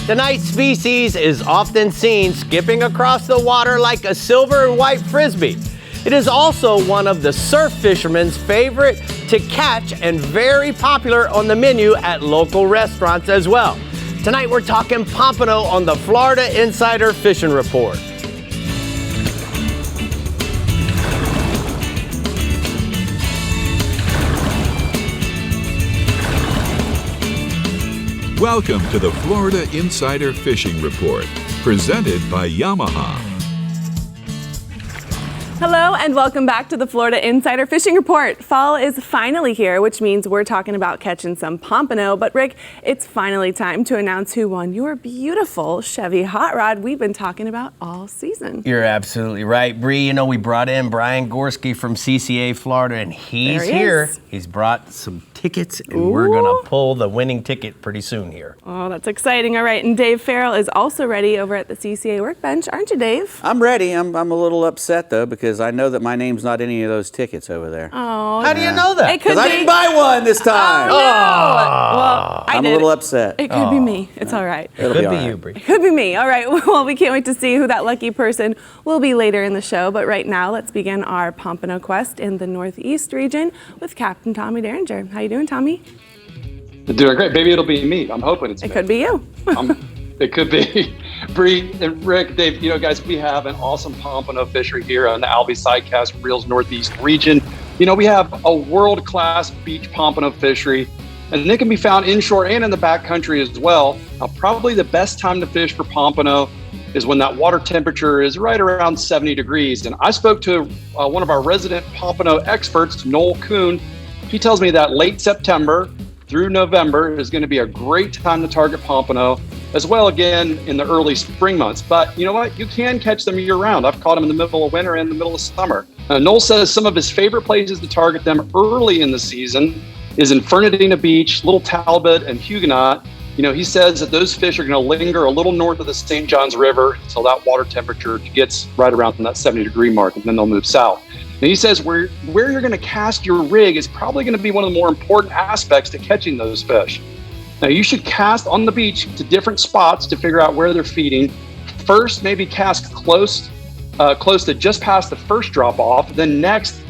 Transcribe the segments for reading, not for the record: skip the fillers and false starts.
The night species is often seen skipping across the water like a silver and white frisbee. It is also one of the surf fishermen's favorite to catch and very popular on the menu at local restaurants as well. Tonight we're talking pompano on the Florida Insider Fishing Report. Welcome to the Florida Insider Fishing Report, presented by Yamaha. Hello and welcome back to the Florida Insider Fishing Report. Fall is finally here, which means we're talking about catching some pompano. But Rick, it's finally time to announce who won your beautiful Chevy hot rod we've been talking about all season. You're absolutely right, Bree. You know, we brought in Brian Gorski from CCA Florida, and he's here. He's brought some tickets, and we're gonna pull the winning ticket pretty soon here. Oh, that's exciting. All right, and Dave Farrell is also ready over at the CCA workbench, aren't you, Dave? I'm ready. I'm a little upset though because I know that my name's not any of those tickets over there. Oh, how do you know that? Because I didn't buy one this time. Oh, no. Well, I'm a little upset. It could be me. It's all right. It could be you, Bree. It could be me. All right. Well, we can't wait to see who that lucky person will be later in the show. But right now, let's begin our pompano quest in the Northeast region with Captain Tommy Derringer. How you doing, Tommy? Doing great. Maybe it'll be me. I'm hoping it's me. It could be you. It could be. Bree and Rick, Dave, you know, guys, we have an awesome pompano fishery here on the Albee Sidecast Reels Northeast region. You know, we have a world-class beach pompano fishery, and they can be found inshore and in the backcountry as well. Now, probably the best time to fish for pompano is when that water temperature is right around 70 degrees. And I spoke to one of our resident pompano experts, Noel Kuhn. He tells me that late September through November is going to be a great time to target pompano, as well again in the early spring months. But you know what? You can catch them year round. I've caught them in the middle of winter and the middle of summer. Noel says some of his favorite places to target them early in the season is in Fernandina Beach, Little Talbot, and Huguenot. You know, he says that those fish are going to linger a little north of the St. Johns River until that water temperature gets right around that 70-degree mark, and then they'll move south. And he says where you're going to cast your rig is probably going to be one of the more important aspects to catching those fish. Now, you should cast on the beach to different spots to figure out where they're feeding. First, maybe cast close to just past the first drop off. Then next,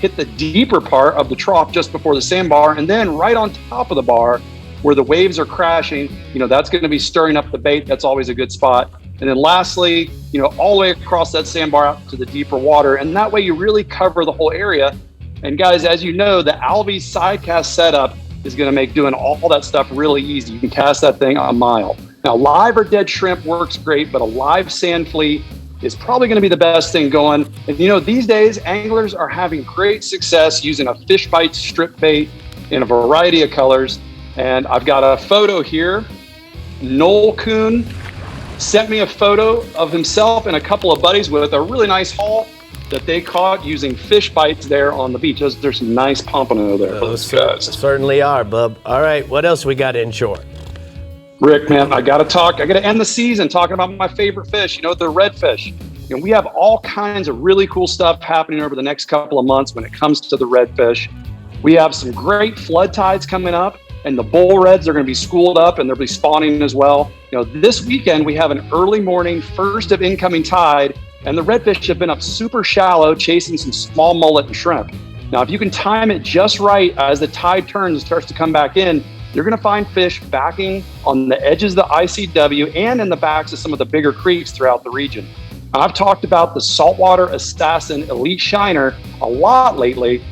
hit the deeper part of the trough just before the sandbar, and then right on top of the bar where the waves are crashing. You know, that's going to be stirring up the bait. That's always a good spot. And then lastly, you know, all the way across that sandbar out to the deeper water. And that way you really cover the whole area. And guys, as you know, the Albee Sidecast setup is going to make doing all that stuff really easy. You can cast that thing a mile. Now, live or dead shrimp works great, but a live sand flea is probably going to be the best thing going. And you know, these days, anglers are having great success using a fish bite strip bait in a variety of colors. And I've got a photo here. Noel Kuhn sent me a photo of himself and a couple of buddies with a really nice haul that they caught using fish bites there on the beach. There's some nice pompano there. Those certainly are, bub. All right, what else we got inshore? Rick, man, I got to end the season talking about my favorite fish, you know, the redfish. You know, we have all kinds of really cool stuff happening over the next couple of months when it comes to the redfish. We have some great flood tides coming up, and the bull reds are going to be schooled up and they'll be spawning as well. You know, this weekend we have an early morning first of incoming tide, and the redfish have been up super shallow chasing some small mullet and shrimp. Now, if you can time it just right as the tide turns and starts to come back in, you're going to find fish backing on the edges of the ICW and in the backs of some of the bigger creeks throughout the region. I've talked about the Saltwater Assassin Elite Shiner a lot lately,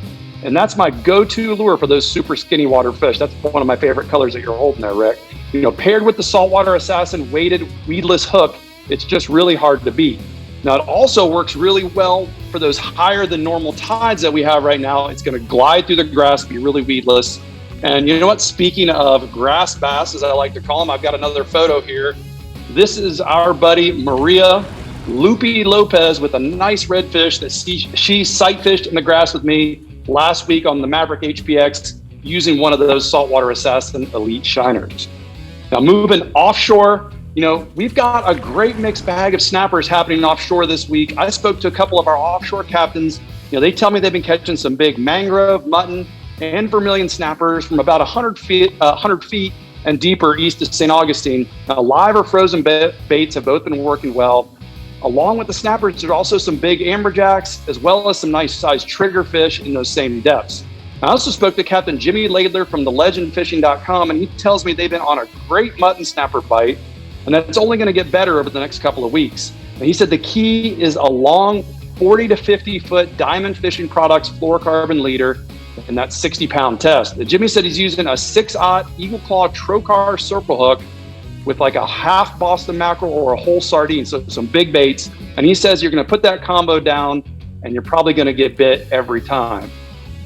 and that's my go-to lure for those super skinny water fish. That's one of my favorite colors that you're holding there, Rick. You know, paired with the Saltwater Assassin weighted weedless hook, it's just really hard to beat. Now, it also works really well for those higher than normal tides that we have right now. It's going to glide through the grass, be really weedless. And you know what? Speaking of grass bass, as I like to call them, I've got another photo here. This is our buddy Maria Lupe Lopez with a nice redfish that she sight fished in the grass with me last week on the Maverick HPX using one of those Saltwater Assassin Elite Shiners. Now, moving offshore, you know, we've got a great mixed bag of snappers happening offshore this week. I spoke to a couple of our offshore captains. You know, they tell me they've been catching some big mangrove, mutton, and vermilion snappers from about 100 feet and deeper east of St. Augustine. Now, live or frozen baits have both been working well. Along with the snappers, there's also some big amberjacks, as well as some nice sized triggerfish in those same depths. I also spoke to Captain Jimmy Laidler from thelegendfishing.com, and he tells me they've been on a great mutton snapper bite, and that it's only going to get better over the next couple of weeks. And he said the key is a long 40 to 50 foot Diamond Fishing Products fluorocarbon leader, and that 60-pound test. Jimmy said he's using a 6/0 Eagle Claw Trocar circle hook with like a half Boston mackerel or a whole sardine, so some big baits. And he says you're going to put that combo down and you're probably going to get bit every time.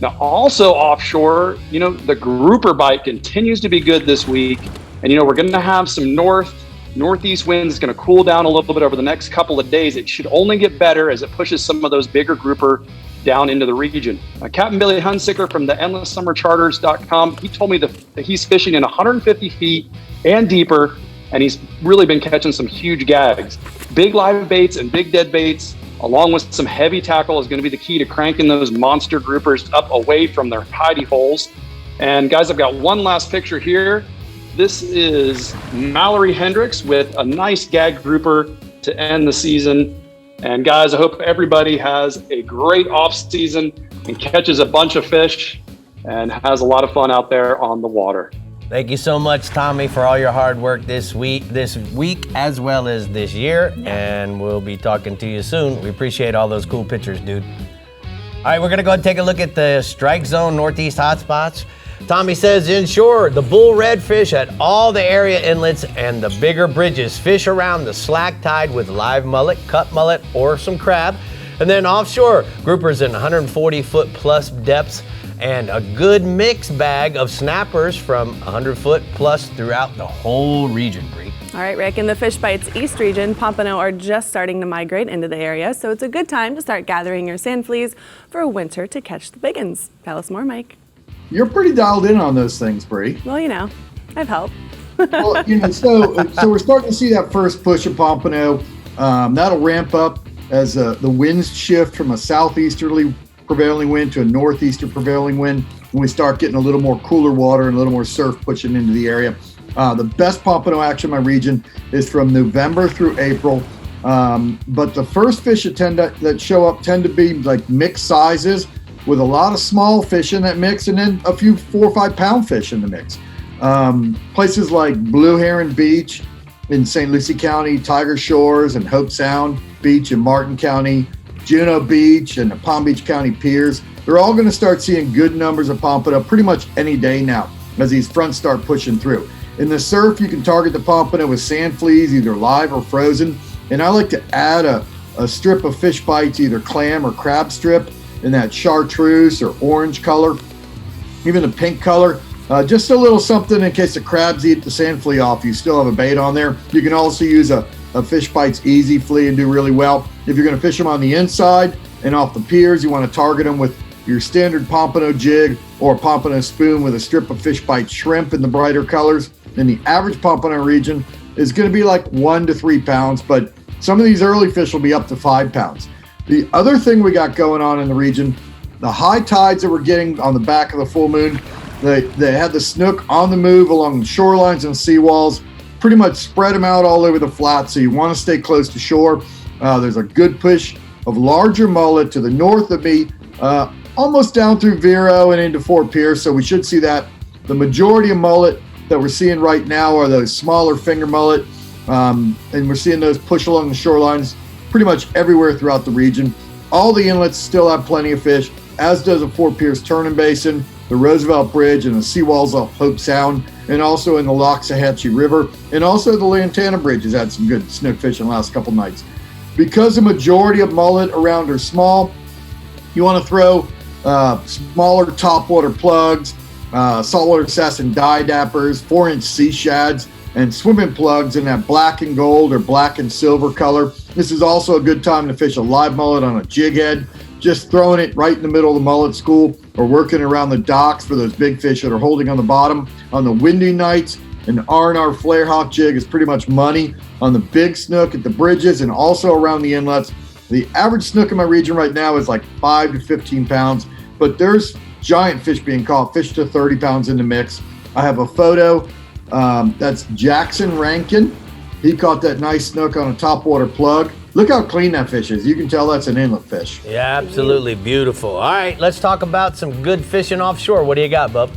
Now, also offshore, the grouper bite continues to be good this week. And, we're going to have some northeast winds. It's going to cool down a little bit over the next couple of days. It should only get better as it pushes some of those bigger grouper down into the region. Captain Billy Hunsicker from the EndlessSummerCharters.com, he told me that he's fishing in 150 feet and deeper, and he's really been catching some huge gags. Big live baits and big dead baits, along with some heavy tackle, is going to be the key to cranking those monster groupers up away from their hidey holes. And guys, I've got one last picture here. This is Mallory Hendricks with a nice gag grouper to end the season. And guys, I hope everybody has a great off season and catches a bunch of fish and has a lot of fun out there on the water. Thank you so much, Tommy, for all your hard work this week as well as this year. And we'll be talking to you soon. We appreciate all those cool pictures, dude. All right, we're going to go ahead and take a look at the strike zone northeast hotspots. Tommy says inshore, the bull redfish at all the area inlets and the bigger bridges fish around the slack tide with live mullet, cut mullet, or some crab. And then offshore, groupers in 140 foot plus depths and a good mixed bag of snappers from 100 foot plus throughout the whole region, Brie. All right, Rick, in the Fish Bites East region, pompano are just starting to migrate into the area, so it's a good time to start gathering your sand fleas for a winter to catch the big uns. Tell us more, Mike. You're pretty dialed in on those things, Brie. Well, I've helped. Well, so we're starting to see that first push of pompano. That'll ramp up as the winds shift from a southeasterly prevailing wind to a northeaster prevailing wind when we start getting a little more cooler water and a little more surf pushing into the area. The best pompano action in my region is from November through April. But the first fish that show up tend to be like mixed sizes with a lot of small fish in that mix and then a few 4 or 5 pound fish in the mix. Places like Blue Heron Beach in St. Lucie County, Tiger Shores and Hope Sound Beach in Martin County, Juneau Beach and the Palm Beach County piers, they're all going to start seeing good numbers of pompano pretty much any day now as these fronts start pushing through. In the surf, you can target the pompano with sand fleas, either live or frozen. And I like to add a strip of fish bites, either clam or crab strip, in that chartreuse or orange color, even a pink color. Just a little something in case the crabs eat the sand flea off. You still have a bait on there. You can also use a Fish Bites Easy Flea and do really well. If you're going to fish them on the inside and off the piers, you want to target them with your standard Pompano Jig or a Pompano Spoon with a strip of Fish Bite Shrimp in the brighter colors. And the average pompano region is going to be like 1 to 3 pounds, but some of these early fish will be up to 5 pounds. The other thing we got going on in the region, the high tides that we're getting on the back of the full moon, they had the snook on the move along the shorelines and seawalls, pretty much spread them out all over the flat, so you want to stay close to shore. There's a good push of larger mullet to the north of me, almost down through Vero and into Fort Pierce, so we should see that. The majority of mullet that we're seeing right now are those smaller finger mullet, and we're seeing those push along the shorelines pretty much everywhere throughout the region. All the inlets still have plenty of fish, as does the Fort Pierce Turning Basin, the Roosevelt Bridge, and the seawalls of Hope Sound, and also in the Loxahatchee River, and also the Lantana Bridge has had some good snook fishing the last couple nights. Because the majority of mullet around are small, you want to throw smaller topwater plugs, saltwater assassin dye dappers, 4-inch sea shads, and swimming plugs in that black and gold or black and silver color. This is also a good time to fish a live mullet on a jig head, just throwing it right in the middle of the mullet school or working around the docks for those big fish that are holding on the bottom. On the windy nights, an R&R flare hawk jig is pretty much money on the big snook at the bridges and also around the inlets. The average snook in my region right now is like 5 to 15 pounds, but there's giant fish being caught, fish to 30 pounds in the mix. I have a photo That's Jackson Rankin. He caught that nice snook on a topwater plug. Look how clean that fish is. You can tell that's an inlet fish. Yeah, absolutely beautiful. All right, let's talk about some good fishing offshore. What do you got, bub?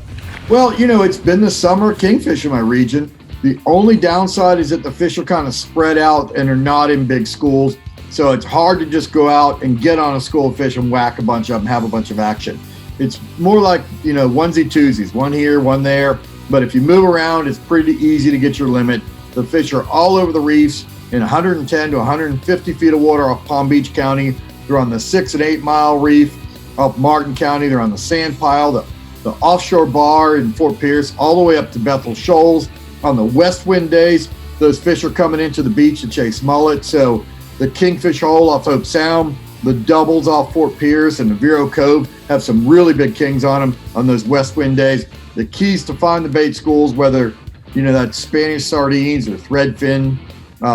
Well, it's been the summer kingfish in my region. The only downside is that the fish are kind of spread out and are not in big schools. So it's hard to just go out and get on a school of fish and whack a bunch of them and have a bunch of action. It's more like, onesie twosies, one here, one there. But if you move around, it's pretty easy to get your limit. The fish are all over the reefs in 110 to 150 feet of water off Palm Beach County. They're on the 6 and 8 mile reef off Martin County. They're on the sand pile, the offshore bar in Fort Pierce, all the way up to Bethel Shoals. On the west wind days, those fish are coming into the beach to chase mullet. So the Kingfish Hole off Hope Sound, the doubles off Fort Pierce, and the Vero Cove have some really big kings on them on those west wind days. The keys to find the bait schools, whether that's Spanish sardines or threadfin,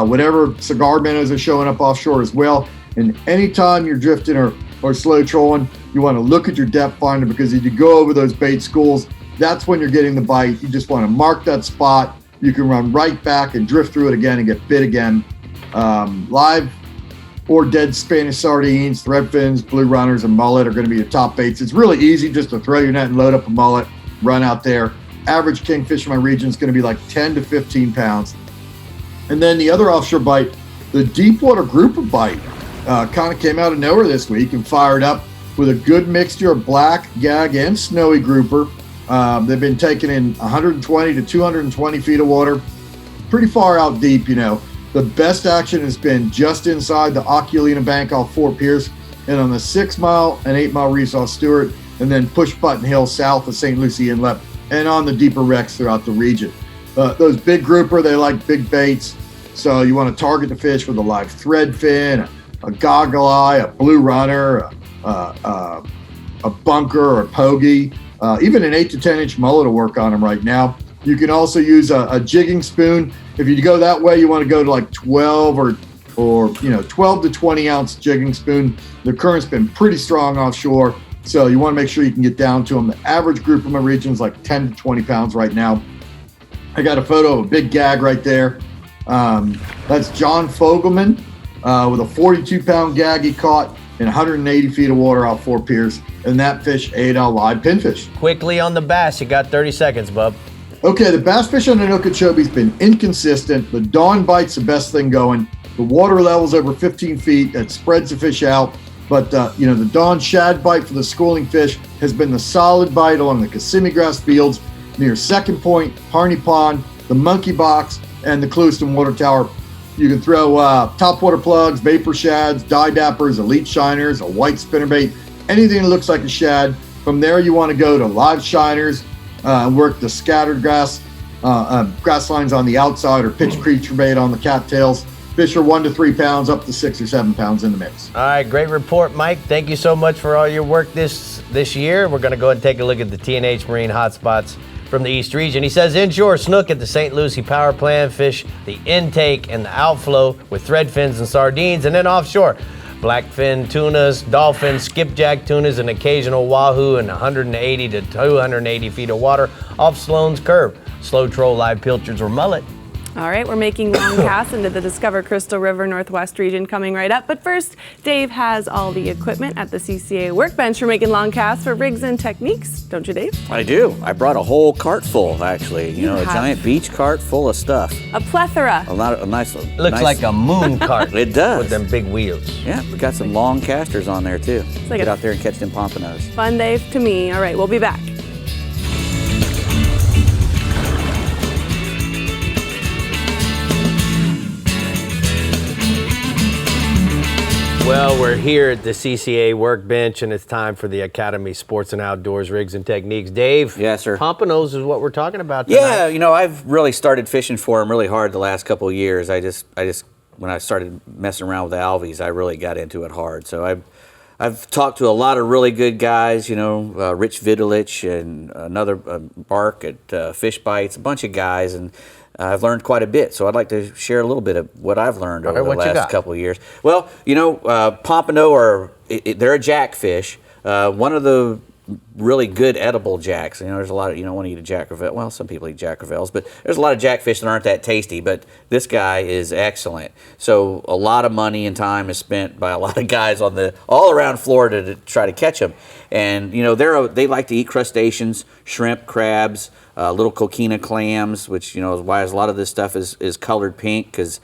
whatever cigar minnows are showing up offshore as well. And anytime you're drifting or slow trolling, you want to look at your depth finder, because if you go over those bait schools, that's when you're getting the bite. You just want to mark that spot. You can run right back and drift through it again and get bit again. Live or dead Spanish sardines, threadfins, blue runners, and mullet are going to be your top baits. It's really easy just to throw your net and load up a mullet, run out there. Average kingfish in my region is going to be like 10 to 15 pounds. And then the other offshore bite, the deepwater grouper bite, kind of came out of nowhere this week and fired up with a good mixture of black, gag, and snowy grouper. They've been taken in 120 to 220 feet of water, pretty far out deep, The best action has been just inside the Oculina Bank off Fort Pierce and on the 6 mile and 8 mile reefs off Stewart, and then Push Button Hill south of St. Lucie Inlet and on the deeper wrecks throughout the region. Those big grouper, they like big baits. So you want to target the fish with a live threadfin, a goggle eye, a blue runner, a bunker or a pogie. Even an 8 to 10 inch mullet will work on them right now. You can also use a jigging spoon. If you go that way, you want to go to like 12 or 12 to 20 ounce jigging spoon. The current's been pretty strong offshore, so you want to make sure you can get down to them. The average group in my region is like 10 to 20 pounds right now. I got a photo of a big gag right there. That's John Fogelman with a 42-pound gag he caught in 180 feet of water off Fort Pierce, and that fish ate a live pinfish. Quickly on the bass, you got 30 seconds, bub. Okay, the bass fish on the Okeechobee's been inconsistent. The dawn bite's the best thing going. The water level's over 15 feet. That spreads the fish out. But, the dawn shad bite for the schooling fish has been the solid bite along the Kissimmee grass fields near Second Point, Harney Pond, the Monkey Box, and the Clewiston Water Tower. You can throw topwater plugs, vapor shads, dye dappers, elite shiners, a white spinnerbait, anything that looks like a shad. From there, you want to go to live shiners, work the scattered grass lines on the outside, or pitch creature bait on the cattails. Fish are 1 to 3 pounds, up to 6 or 7 pounds in the mix. All right, great report, Mike. Thank you so much for all your work this year. We're going to go ahead and take a look at the T&H Marine hotspots from the East region. He says inshore snook at the St. Lucie Power Plant fish the intake and the outflow with thread fins and sardines, and then offshore blackfin tunas, dolphin, skipjack tunas, and occasional wahoo in 180 to 280 feet of water off Sloan's Curve. Slow troll live pilchards or mullet. All right, we're making long casts into the Discover Crystal River Northwest region coming right up. But first, Dave has all the equipment at the CCA workbench for making long casts for rigs and techniques. Don't you, Dave? I do. I brought a whole cart full, actually. A giant beach cart full of stuff. A plethora. A nice. Looks like a moon cart. It does. With them big wheels. Yeah, we got some long casters on there, too. Like Get out there and catch them pompanos. Fun day to me. All right, we'll be back. Well, we're here at the CCA workbench, and it's time for the Academy Sports and Outdoors Rigs and Techniques. Dave? Yes, sir. Pompanos is what we're talking about tonight. Yeah, I've really started fishing for them really hard the last couple of years. I just when I started messing around with the Alvies, I really got into it hard. So I've talked to a lot of really good guys, Rich Vidalich and another Bark at Fish Bites, a bunch of guys, and I've learned quite a bit, so I'd like to share a little bit of what I've learned over the last couple of years. Well, Pompano they're a jackfish. One of the really good edible jacks. You know, there's a lot of, you don't want to eat a Jack Crevalle. Well, some people eat Jack Crevalles, but there's a lot of jackfish that aren't that tasty, but this guy is excellent. So a lot of money and time is spent by a lot of guys all around Florida to try to catch them. And, you know, they like to eat crustaceans, shrimp, crabs, little coquina clams, which, you know, is why a lot of this stuff is colored pink, because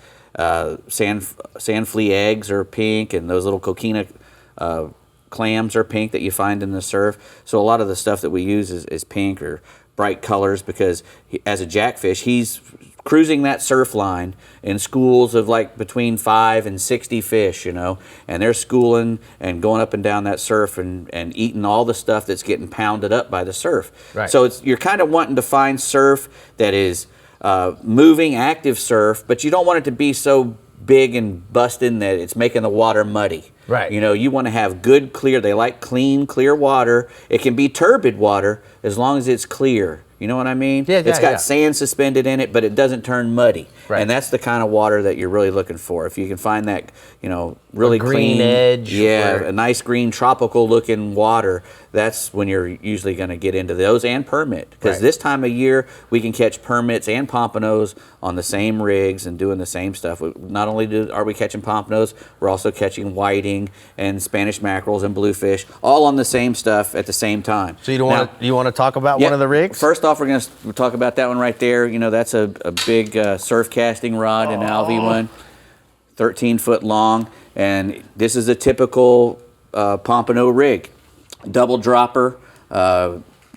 sand flea eggs are pink, and those little coquina clams are pink that you find in the surf. So a lot of the stuff that we use is pink or bright colors, because as a jackfish, he's cruising that surf line in schools of like between 5 and 60 fish, you know, and they're schooling and going up and down that surf and eating all the stuff that's getting pounded up by the surf. Right. So you're kind of wanting to find surf that is moving, active surf, but you don't want it to be so big and busting that it's making the water muddy. Right. You know, you want to have good, clear, they like clean, clear water. It can be turbid water as long as it's clear. You know what I mean? Yeah, it's got sand suspended in it, but it doesn't turn muddy. Right. And that's the kind of water that you're really looking for. If you can find that, you know, really green clean edge. Yeah, a nice green tropical looking water, that's when you're usually going to get into those, and permit. Because this time of year, we can catch permits and pompanos on the same rigs and doing the same stuff. Not only are we catching pompanos, we're also catching whiting and Spanish mackerels and bluefish, all on the same stuff at the same time. So you want to talk about one of the rigs? First off, we're going to talk about that one right there. You know, that's a big surf casting rod, an Alvi one, 13-foot long, and this is a typical pompano rig. Double dropper,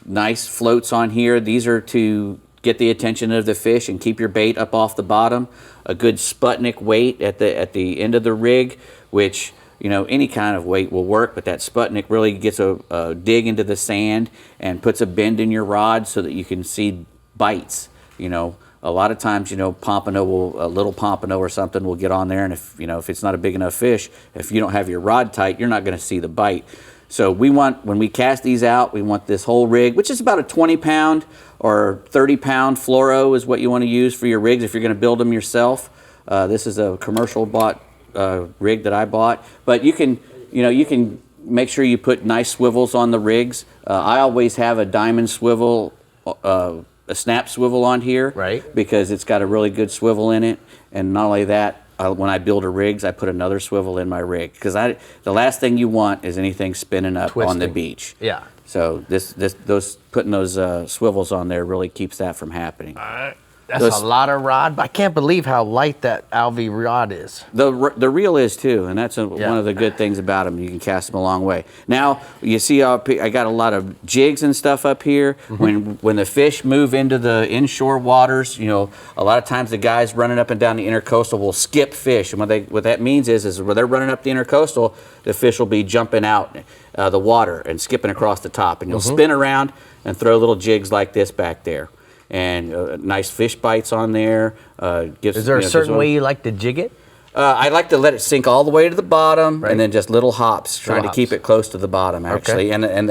nice floats on here. These are to get the attention of the fish and keep your bait up off the bottom. A good Sputnik weight at the end of the rig, which, you know, any kind of weight will work, but that Sputnik really gets a dig into the sand and puts a bend in your rod so that you can see bites. You know, a lot of times, you know, a little pompano or something will get on there, and if it's not a big enough fish, if you don't have your rod tight, you're not going to see the bite. So when we cast these out, we want this whole rig, which is about a 20-pound or 30-pound fluoro is what you want to use for your rigs if you're going to build them yourself. This is a commercial bought rig that I bought, but you can make sure you put nice swivels on the rigs. I always have a diamond swivel, a snap swivel on here, right? Because it's got a really good swivel in it, and not only that, when I build rigs, I put another swivel in my rig, because the last thing you want is anything spinning up on the beach. Yeah. So putting those swivels on there really keeps that from happening. That's a lot of rod, but I can't believe how light that Alvi rod is. The reel is too, and that's one of the good things about them. You can cast them a long way. Now you see, I got a lot of jigs and stuff up here. Mm-hmm. When the fish move into the inshore waters, you know, a lot of times the guys running up and down the intercoastal will skip fish, and what that means is when they're running up the intercoastal, the fish will be jumping out the water and skipping across the top, and you'll spin around and throw little jigs like this back there. And nice fish bites on there. Is there a certain way you like to jig it? I like to let it sink all the way to the bottom, and then just little hops, trying to keep it close to the bottom, actually. Okay. And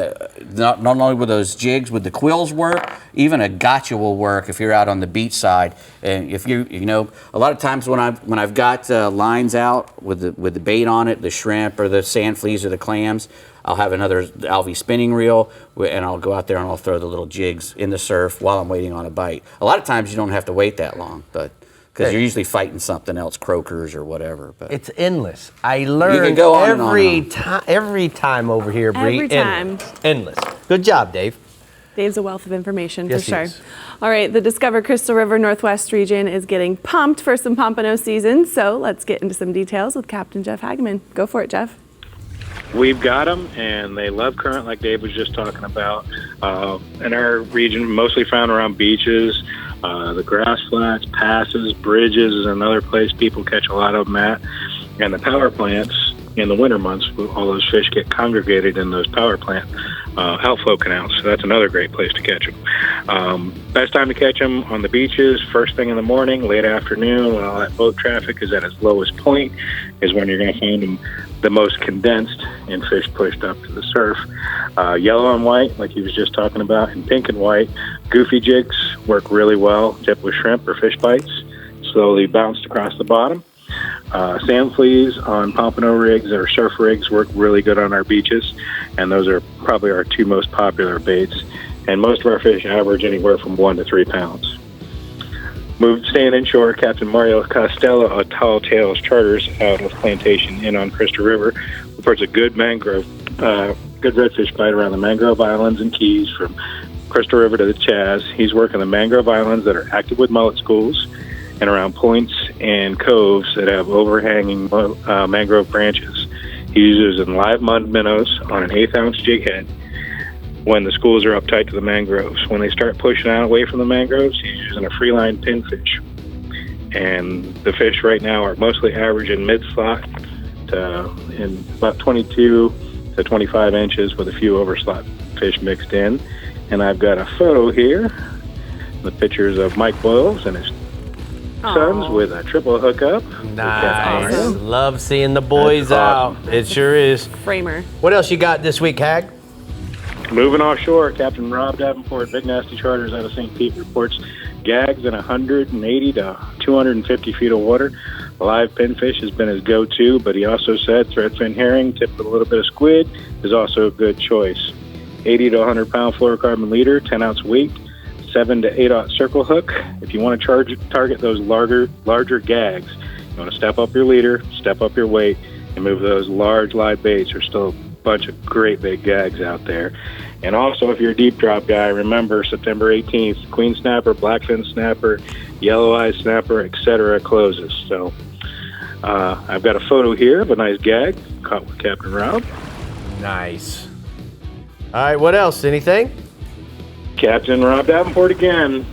not only will those jigs with the quills work, even a gotcha will work if you're out on the beach side. And if you know, a lot of times when I've got lines out with the bait on it, the shrimp or the sand fleas or the clams, I'll have another Alvi spinning reel, and I'll go out there and I'll throw the little jigs in the surf while I'm waiting on a bite. A lot of times you don't have to wait that long, but because you're usually fighting something else, croakers or whatever. But it's endless. I learn you can go on every time over here, Brie. Every time. Endless. Good job, Dave. Dave's a wealth of information, yes, for sure. He is. All right, the Discover Crystal River Northwest region is getting pumped for some pompano season, so let's get into some details with Captain Jeff Hageman. Go for it, Jeff. We've got them, and they love current, like Dave was just talking about. In our region, mostly found around beaches, the grass flats, passes, bridges is another place people catch a lot of them at. And the power plants, in the winter months, all those fish get congregated in those power plant outflow canals. So that's another great place to catch them. Best time to catch them on the beaches, first thing in the morning, late afternoon, when all that boat traffic is at its lowest point, is when you're going to find them the most condensed and fish pushed up to the surf. Yellow and white, like he was just talking about, and pink and white. Goofy jigs work really well, tipped with shrimp or fish bites, slowly bounced across the bottom. Sand fleas on pompano rigs or surf rigs work really good on our beaches, and those are probably our two most popular baits. And most of our fish average anywhere from 1 to 3 pounds. Staying inshore, Captain Mario Costello of Tall Tales Charters out of Plantation Inn on Crystal River reports a good good redfish bite around the Mangrove Islands and Keys from Crystal River to the Chaz. He's working the Mangrove Islands that are active with mullet schools and around points and coves that have overhanging mangrove branches. He uses live mud minnows on an 1/8-ounce jig head when the schools are up tight to the mangroves. When they start pushing out away from the mangroves, he's using a free-line pinfish. And the fish right now are mostly averaging mid-slot in about 22 to 25 inches with a few overslot fish mixed in. And I've got a photo here, the pictures of Mike Boyles and his sons with a triple hookup. Nice. Love seeing the boys out. It sure is. Framer. What else you got this week, Hag? Moving offshore, Captain Rob Davenport, Big Nasty Charters out of St. Pete, reports gags in 180 to 250 feet of water. Live pinfish has been his go-to, but he also said threadfin herring tipped with a little bit of squid is also a good choice. 80 to 100 pound fluorocarbon leader, 10-ounce weight, 7 to 8-aught circle hook. If you want to target those larger gags, you want to step up your leader, step up your weight, and move those large live baits. There's still a bunch of great big gags out there. And also, if you're a deep drop guy, remember September 18th, Queen Snapper, Blackfin Snapper, Yellow Eye Snapper, etc. closes. So I've got a photo here of a nice gag caught with Captain Rob. Nice. All right, what else? Anything? Captain Rob Davenport again.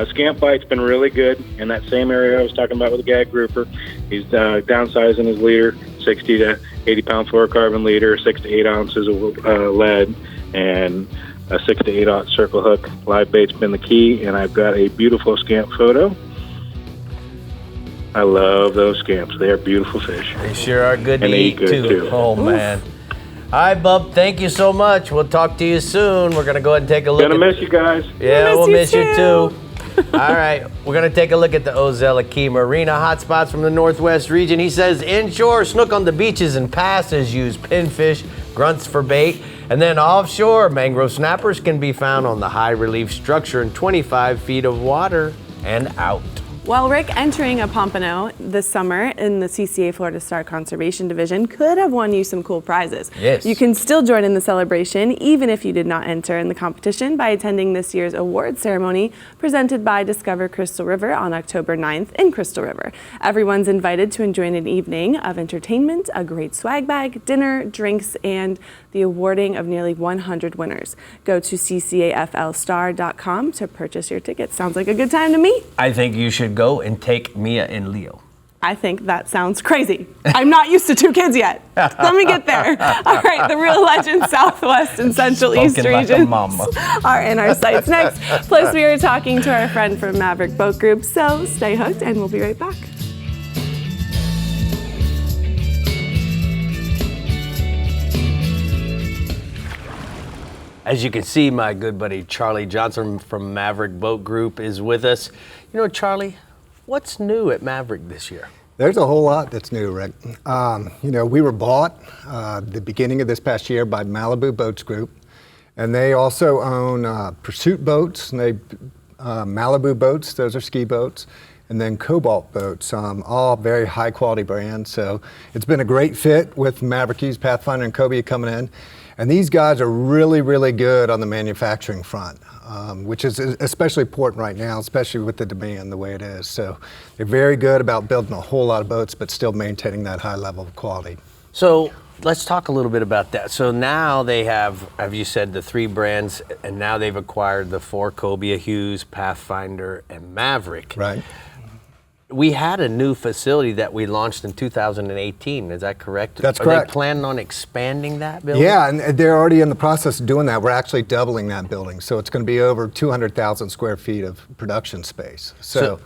Scamp bite's been really good in that same area I was talking about with the gag grouper. He's downsizing his leader, 60 to 80 pound fluorocarbon leader, 6 to 8 ounces of lead, and a 6 to 8-aught circle hook. Live bait's been the key, and I've got a beautiful scamp photo. I love those scamps. They are beautiful fish. They sure are good and to they eat, eat good too. Oh, man. All right, Bub, thank you so much. We'll talk to you soon. We're going to go ahead and take a look. Gonna miss you guys. Yeah, we'll miss you too. All right, we're going to take a look at the Ozella Key Marina hotspots from the Northwest region. He says inshore, snook on the beaches and passes use pinfish, grunts for bait. And then offshore, mangrove snappers can be found on the high relief structure in 25 feet of water and out. Well, Rick, entering a pompano this summer in the CCA Florida Star Conservation Division could have won you some cool prizes. Yes. You can still join in the celebration, even if you did not enter in the competition, by attending this year's award ceremony presented by Discover Crystal River on October 9th in Crystal River. Everyone's invited to enjoy an evening of entertainment, a great swag bag, dinner, drinks, and the awarding of nearly 100 winners. Go to ccaflstar.com to purchase your tickets. Sounds like a good time to me. I think you should go and take Mia and Leo. I think that sounds crazy. I'm not used to 2 kids yet. Let me get there. All right, the Real Legends Southwest and Central East regions are in our sights next. Plus, we are talking to our friend from Maverick Boat Group, so stay hooked and we'll be right back. As you can see, my good buddy Charlie Johnson from Maverick Boat Group is with us. You know, Charlie, what's new at Maverick this year? There's a whole lot that's new, Rick. You know, we were bought the beginning of this past year by Malibu Boats Group, and they also own Pursuit Boats, and they Malibu Boats, those are ski boats, and then Cobalt Boats, all very high quality brands. So it's been a great fit with Maverickies, Pathfinder, and Cobia coming in. And these guys are really, really good on the manufacturing front, which is especially important right now, especially with the demand the way it is. So they're very good about building a whole lot of boats, but still maintaining that high level of quality. So let's talk a little bit about that. So now they have you said, the 3 brands, and now they've acquired the 4 Cobia, Hughes, Pathfinder, and Maverick. Right. We had a new facility that we launched in 2018. Is that correct? That's correct. Are they planning on expanding that building? Yeah, and they're already in the process of doing that. We're actually doubling that building. So it's going to be over 200,000 square feet of production space. So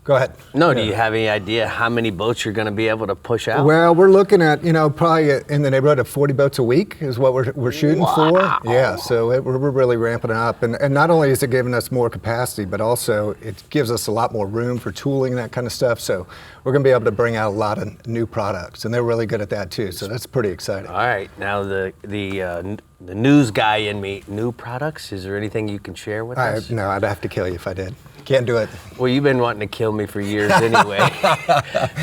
Go ahead. No, do you have any idea how many boats you're going to be able to push out? Well, we're looking at, probably in the neighborhood of 40 boats a week is what we're shooting for. Yeah, so we're really ramping it up. And not only is it giving us more capacity, but also it gives us a lot more room for tooling and that kind of stuff. So we're going to be able to bring out a lot of new products, and they're really good at that too. So that's pretty exciting. All right, now the news guy in me, new products, is there anything you can share with us? No, I'd have to kill you if I did. Can't do it. Well, you've been wanting to kill me for years anyway.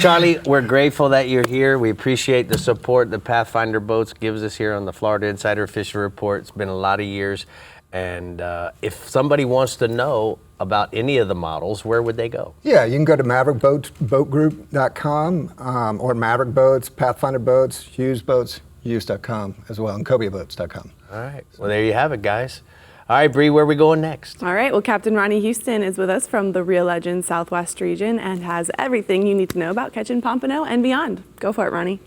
Charlie, we're grateful that you're here. We appreciate the support that Pathfinder Boats gives us here on the Florida Insider Fishing Report. It's been a lot of years. And if somebody wants to know about any of the models, where would they go? Yeah, you can go to maverickboatgroup.com or Maverick Boats, Pathfinder Boats, Hughes Boats, Hughes.com as well, and cobiaboats.com. All right. Well, there you have it, guys. All right, Brie, where are we going next? All right, well, Captain Ronnie Houston is with us from the Real Legend Southwest region and has everything you need to know about catching pompano and beyond. Go for it, Ronnie.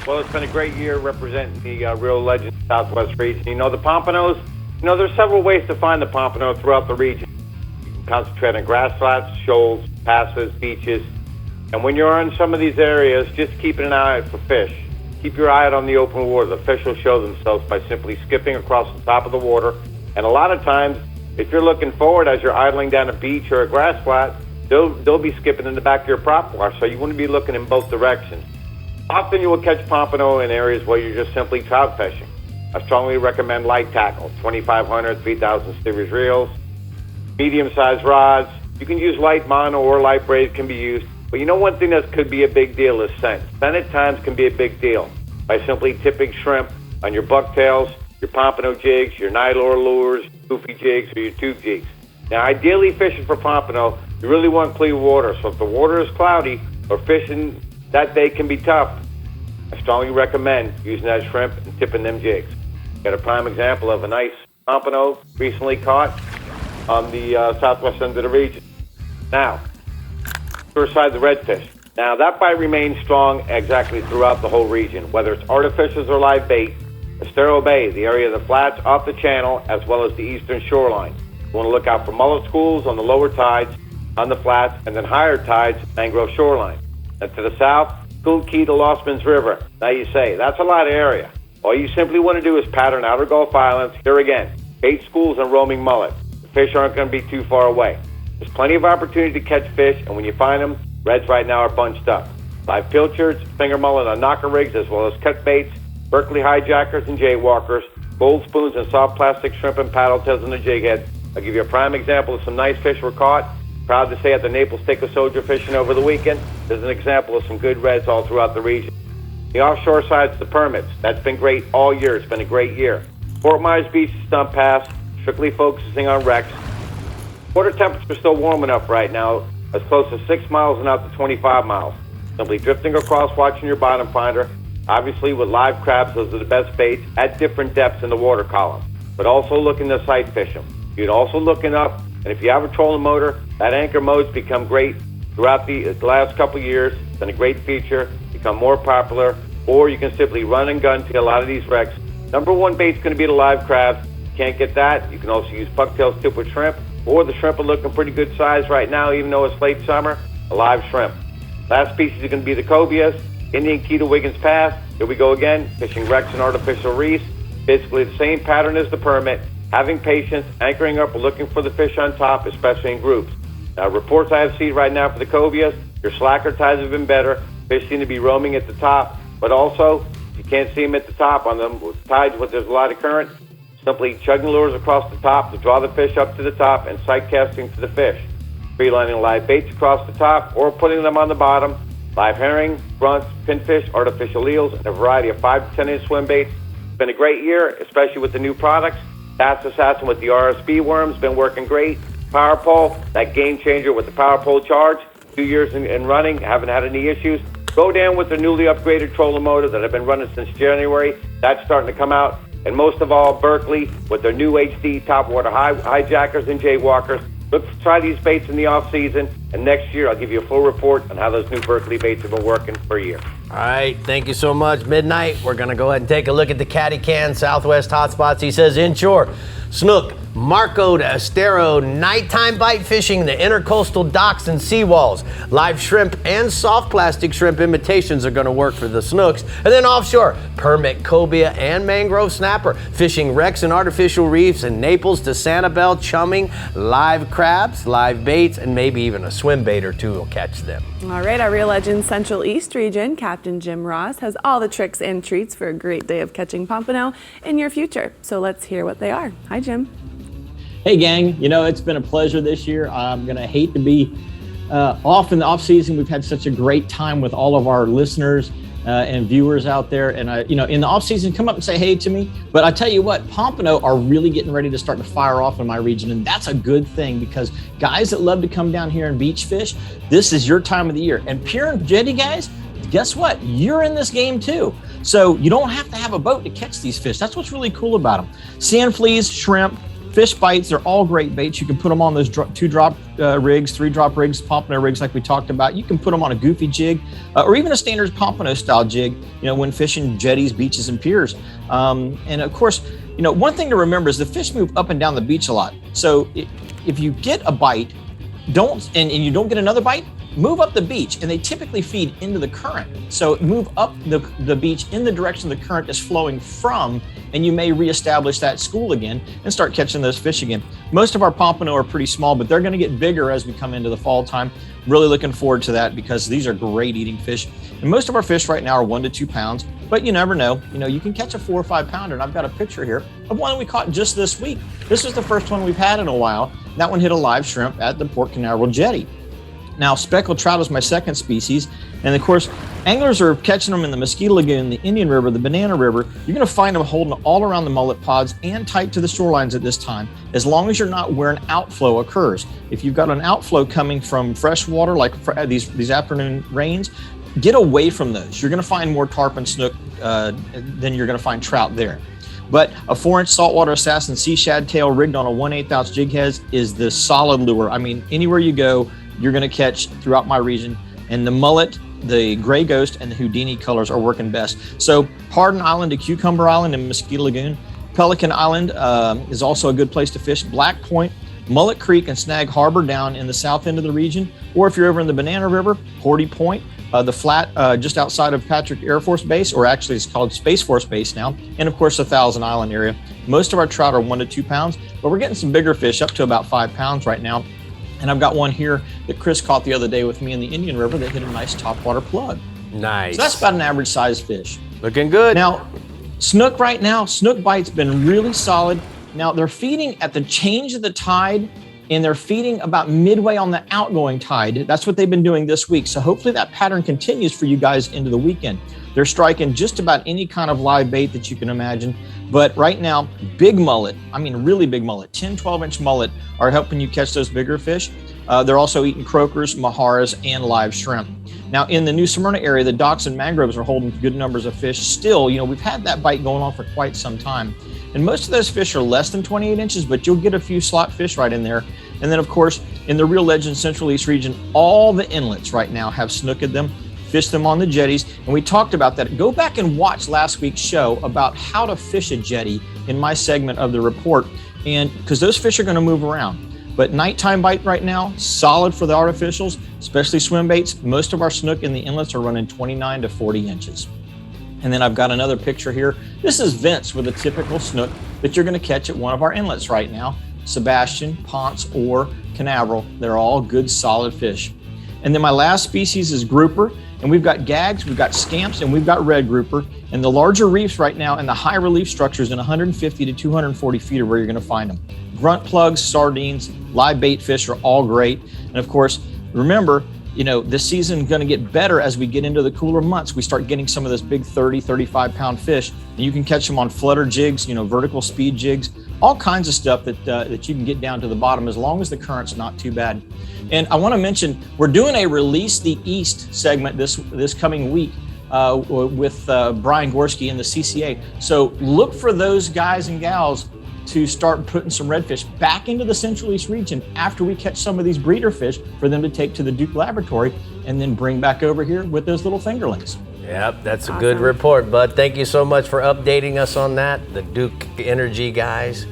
Well, it's been a great year representing the Real Legend Southwest region. The pompanos, there's several ways to find the pompano throughout the region. You can concentrate on grass flats, shoals, passes, beaches. And when you're in some of these areas, just keeping an eye out for fish. Keep your eye out on the open water. The fish will show themselves by simply skipping across the top of the water. And a lot of times, if you're looking forward as you're idling down a beach or a grass flat, they'll be skipping in the back of your prop wash, so you want to be looking in both directions. Often you will catch pompano in areas where you're just simply trout fishing. I strongly recommend light tackle, 2,500, 3,000 series reels, medium-sized rods. You can use light mono or light braid can be used. But one thing that could be a big deal is scent. Scent at times can be a big deal by simply tipping shrimp on your bucktails, your pompano jigs, your nylor lures, goofy jigs, or your tube jigs. Now, ideally fishing for pompano, you really want clear water. So if the water is cloudy or fishing that day can be tough, I strongly recommend using that shrimp and tipping them jigs. Got a prime example of a nice pompano recently caught on the southwest end of the region. Now, first side, the redfish. Now, that bite remains strong exactly throughout the whole region, whether it's artificials or live bait. Estero Bay, the area of the flats off the channel, as well as the eastern shoreline. You want to look out for mullet schools on the lower tides, on the flats, and then higher tides, mangrove shoreline. And to the south, Cool Key to Lostman's River. Now you say, that's a lot of area. All you simply want to do is pattern outer Gulf Islands. Here again, bait schools and roaming mullet. The fish aren't going to be too far away. There's plenty of opportunity to catch fish, and when you find them, reds right now are bunched up. Live pilchards, finger mullet on knocker rigs, as well as cut baits, Berkeley hijackers and jaywalkers, gold spoons and soft plastic shrimp and paddle tails in the jig head. I'll give you a prime example of some nice fish were caught. Proud to say at the Naples Take a Soldier fishing over the weekend, there's an example of some good reds all throughout the region. The offshore side's the permits. That's been great all year. It's been a great year. Fort Myers Beach Stump Pass, strictly focusing on wrecks. Water temperatures are still warm enough right now, as close as 6 miles and out to 25 miles. Simply drifting across, watching your bottom finder. Obviously, with live crabs, those are the best baits at different depths in the water column. But also looking to sight fish them. You'd also looking up, and if you have a trolling motor, that anchor mode's become great throughout the last couple years. It's been a great feature, become more popular, or you can simply run and gun to a lot of these wrecks. Number one bait's going to be the live crabs. Can't get that. You can also use bucktails tipped with shrimp, or the shrimp are looking pretty good size right now, even though it's late summer, a live shrimp. Last species is going to be the cobias. Indian Key to Wiggins Pass. Here we go again, fishing wrecks and artificial reefs. Basically the same pattern as the permit. Having patience, anchoring up, looking for the fish on top, especially in groups. Now, reports I have seen right now for the cobias, your slacker tides have been better. Fish seem to be roaming at the top, but also, if you can't see them at the top on them tides where there's a lot of current, simply chugging lures across the top to draw the fish up to the top and sight casting to the fish. Freelining live baits across the top or putting them on the bottom. Live herring, grunts, pinfish, artificial eels, and a variety of 5 to 10 inch swim baits. It's been a great year, especially with the new products. Bass Assassin with the RSB worms, been working great. Power Pole, that game changer with the Power Pole charge. 2 years in running, haven't had any issues. Go down with the newly upgraded trolling motor that I've been running since January. That's starting to come out. And most of all, Berkeley with their new HD topwater hijackers and jaywalkers. Look, try these baits in the off season, and next year I'll give you a full report on how those new Berkeley baits have been working for a year. All right, thank you so much. Midnight, we're going to go ahead and take a look at the Caddy Can Southwest hotspots. He says inshore, snook, Marco de Estero nighttime bite fishing the intercoastal docks and seawalls. Live shrimp and soft plastic shrimp imitations are going to work for the Snooks. And then offshore, permit cobia and mangrove snapper, fishing wrecks and artificial reefs in Naples to Sanibel, chumming, live crabs, live baits, and maybe even a swim bait or two will catch them. All right, our Real Legends Central East region, Captain Jim Ross, has all the tricks and treats for a great day of catching pompano in your future. So let's hear what they are. Hi, Jim. Hey gang, it's been a pleasure this year. I'm gonna hate to be off in the off season. We've had such a great time with all of our listeners and viewers out there. And in the off season, come up and say hey to me. But I tell you what, pompano are really getting ready to start to fire off in my region, and that's a good thing because guys that love to come down here and beach fish, this is your time of the year. And pure and jetty guys, guess what? You're in this game too. So you don't have to have a boat to catch these fish. That's what's really cool about them. Sand fleas, shrimp, fish bites, they're all great baits. You can put them on those 2-drop rigs, 3-drop rigs, pompano rigs like we talked about. You can put them on a goofy jig or even a standard pompano style jig, when fishing jetties, beaches, and piers. And of course, one thing to remember is the fish move up and down the beach a lot. So if you get a bite, and you don't get another bite, move up the beach, and they typically feed into the current. So move up the beach in the direction the current is flowing from, and you may reestablish that school again and start catching those fish again. Most of our pompano are pretty small, but they're gonna get bigger as we come into the fall time. Really looking forward to that because these are great eating fish. And most of our fish right now are 1 to 2 pounds, but you never know. You can catch a 4 or 5 pounder, and I've got a picture here of one we caught just this week. This is the first one we've had in a while. That one hit a live shrimp at the Port Canaveral jetty. Now, speckled trout is my second species. And of course, anglers are catching them in the Mosquito Lagoon, the Indian River, the Banana River. You're gonna find them holding all around the mullet pods and tight to the shorelines at this time, as long as you're not where an outflow occurs. If you've got an outflow coming from fresh water, like these afternoon rains, get away from those. You're gonna find more tarpon, snook than you're gonna find trout there. But a 4-inch saltwater assassin sea shad tail rigged on a 1/8 ounce jig head is the solid lure. I mean, anywhere you go, you're going to catch throughout my region. And the mullet, the gray ghost, and the Houdini colors are working best. So Pardon Island to Cucumber Island and Mosquito Lagoon. Pelican Island is also a good place to fish. Black Point, Mullet Creek, and Snag Harbor down in the south end of the region. Or if you're over in the Banana River, Horty Point, the flat just outside of Patrick Air Force Base, or actually it's called Space Force Base now. And of course, the Thousand Island area. Most of our trout are 1 to 2 pounds, but we're getting some bigger fish up to about 5 pounds right now. And I've got one here that Chris caught the other day with me in the Indian River that hit a nice topwater plug. Nice. So that's about an average size fish. Looking good. Now, snook right now, snook bite's been really solid. Now they're feeding at the change of the tide, and they're feeding about midway on the outgoing tide. That's what they've been doing this week. So hopefully that pattern continues for you guys into the weekend. They're striking just about any kind of live bait that you can imagine. But right now, big mullet, I mean really big mullet, 10, 12-inch mullet are helping you catch those bigger fish. They're also eating croakers, maharas, and live shrimp. Now in the New Smyrna area, the docks and mangroves are holding good numbers of fish still. We've had that bite going on for quite some time. And most of those fish are less than 28 inches, but you'll get a few slot fish right in there. And then of course, in the Real Legends Central East region, all the inlets right now have snook in them. Fish them on the jetties, and we talked about that. Go back and watch last week's show about how to fish a jetty in my segment of the report, and because those fish are going to move around. But nighttime bite right now, solid for the artificials, especially swim baits. Most of our snook in the inlets are running 29 to 40 inches. And then I've got another picture here. This is Vince with a typical snook that you're going to catch at one of our inlets right now. Sebastian, Ponce, or Canaveral. They're all good, solid fish. And then my last species is grouper. And we've got gags, we've got scamps, and we've got red grouper. And the larger reefs right now and the high relief structures in 150 to 240 feet are where you're gonna find them. Grunt plugs, sardines, live bait fish are all great. And of course, remember, this season is gonna get better as we get into the cooler months. We start getting some of those big 30, 35 pound fish. And you can catch them on flutter jigs, vertical speed jigs, all kinds of stuff that you can get down to the bottom as long as the current's not too bad. And I want to mention, we're doing a Release the East segment this coming week with Brian Gorski and the CCA. So look for those guys and gals to start putting some redfish back into the Central East region after we catch some of these breeder fish for them to take to the Duke Laboratory and then bring back over here with those little fingerlings. Yep, that's a good report, bud. Thank you so much for updating us on that. The Duke Energy guys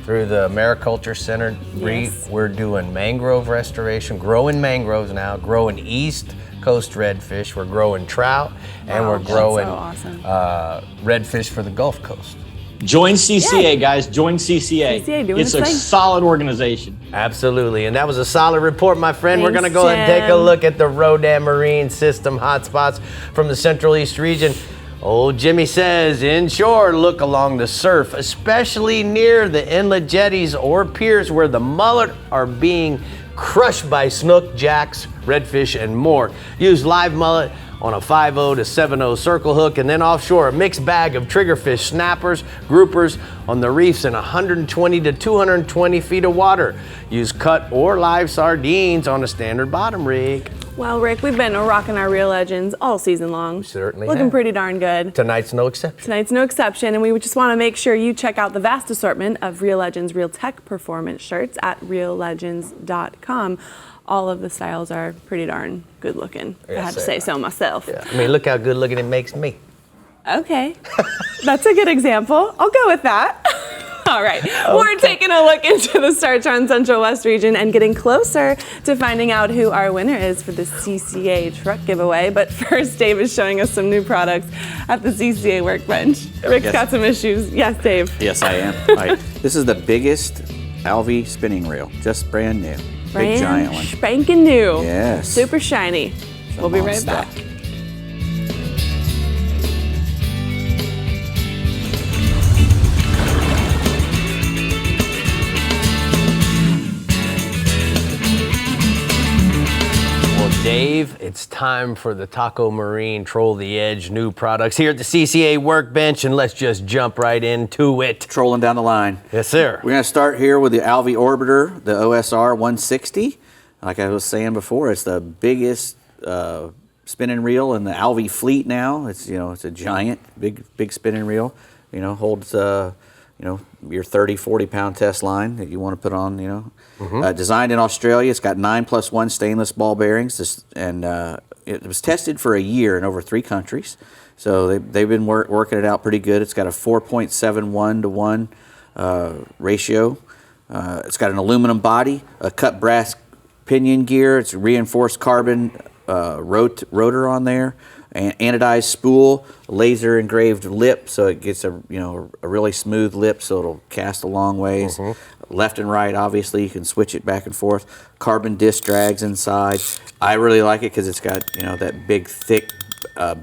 through the Mariculture Center. Brie, we're doing mangrove restoration, growing mangroves now, growing East Coast redfish. We're growing trout, and we're growing redfish for the Gulf Coast. Join CCA, guys. Join CCA. It's a solid organization. Absolutely. And that was a solid report, my friend. Thanks, we're going to go ahead and take a look at the Rodan Marine System hotspots from the Central East region. Old Jimmy says, inshore, look along the surf, especially near the inlet jetties or piers where the mullet are being crushed by snook, jacks, redfish, and more. Use live mullet on a 5-0 to 7-0 circle hook, and then offshore, a mixed bag of triggerfish, snappers, groupers on the reefs in 120 to 220 feet of water. Use cut or live sardines on a standard bottom rig. Well, Rick, we've been rocking our Reel Legends all season long. Certainly Looking have. pretty darn good. Tonight's no exception. Tonight's no exception, and we just want to make sure you check out the vast assortment of Reel Legends Real Tech Performance shirts at reallegends.com. All of the styles are pretty darn good looking. Yes, I have to say so myself. Yeah. I mean, look how good looking it makes me. Okay, that's a good example. I'll go with that. All right, we're taking a look into the Startron Central West region and getting closer to finding out who our winner is for the CCA truck giveaway. But first, Dave is showing us some new products at the CCA workbench. Rick's got some issues. Yes, Dave. Yes, I am. All right. This is the biggest Alvy spinning reel, just brand new. Big giant one. Spanking new. Yes. Super shiny. We'll be right back. Dave, it's time for the Taco Marine Troll the Edge new products here at the CCA workbench, and let's just jump right into it. Trolling down the line. Yes, sir. We're going to start here with the Alvy Orbiter, the OSR 160. Like I was saying before, it's the biggest spinning reel in the Alvy fleet now. It's it's a giant, big spinning reel. Holds your 30, 40-pound test line that you want to put on. Designed in Australia, it's got 9+1 stainless ball bearings, and it was tested for a year in over 3 countries. So they've been working it out pretty good. It's got a 4.71 to 1 ratio. It's got an aluminum body, a cut brass pinion gear. It's reinforced carbon rotor on there, and anodized spool, laser engraved lip, so it gets a really smooth lip, so it'll cast a long ways. Left and right, obviously, you can switch it back and forth. Carbon disc drags inside. I really like it because it's got that big thick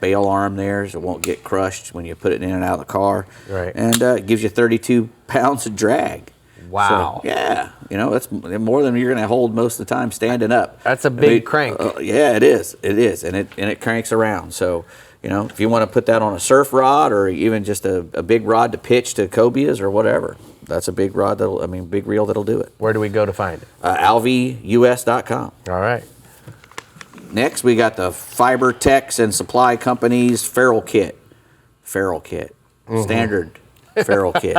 bail arm there, so it won't get crushed when you put it in and out of the car. Right. And it gives you 32 pounds of drag. Wow. So, yeah, that's more than you're going to hold most of the time standing up. That's a big crank. Yeah, it is. It is, and it cranks around. So, if you want to put that on a surf rod or even just a big rod to pitch to cobias or whatever, that's a big rod big reel that'll do it. Where do we go to find it? AlvyUS.com. All right. Next, we got the Fiber Techs and Supply Company's Feral Kit. Standard Feral Kit.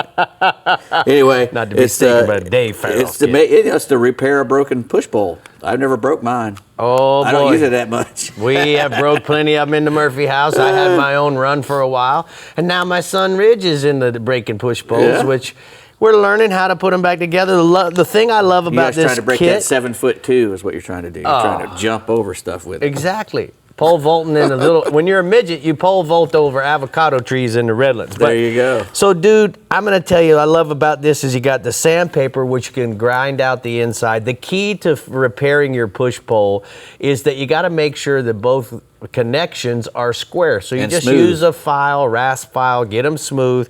Anyway, not to be mistaken, but a Dave Feral Kit. It's to repair a broken push pole. I've never broke mine. Oh, boy. I don't use it that much. We have broke plenty of them in the Murphy house. I had my own run for a while, and now my son Ridge is into the breaking push poles, which we're learning how to put them back together. The thing I love about this kit... You're trying to break that 7'2" is what you're trying to do. You're trying to jump over stuff with it. Exactly. Pole vaulting in a little... When you're a midget, you pole vault over avocado trees in the Redlands. There you go. So, dude, I'm going to tell you, I love about this is you got the sandpaper, which you can grind out the inside. The key to repairing your push pole is that you got to make sure that both connections are square. So you just use a file, rasp file, get them smooth.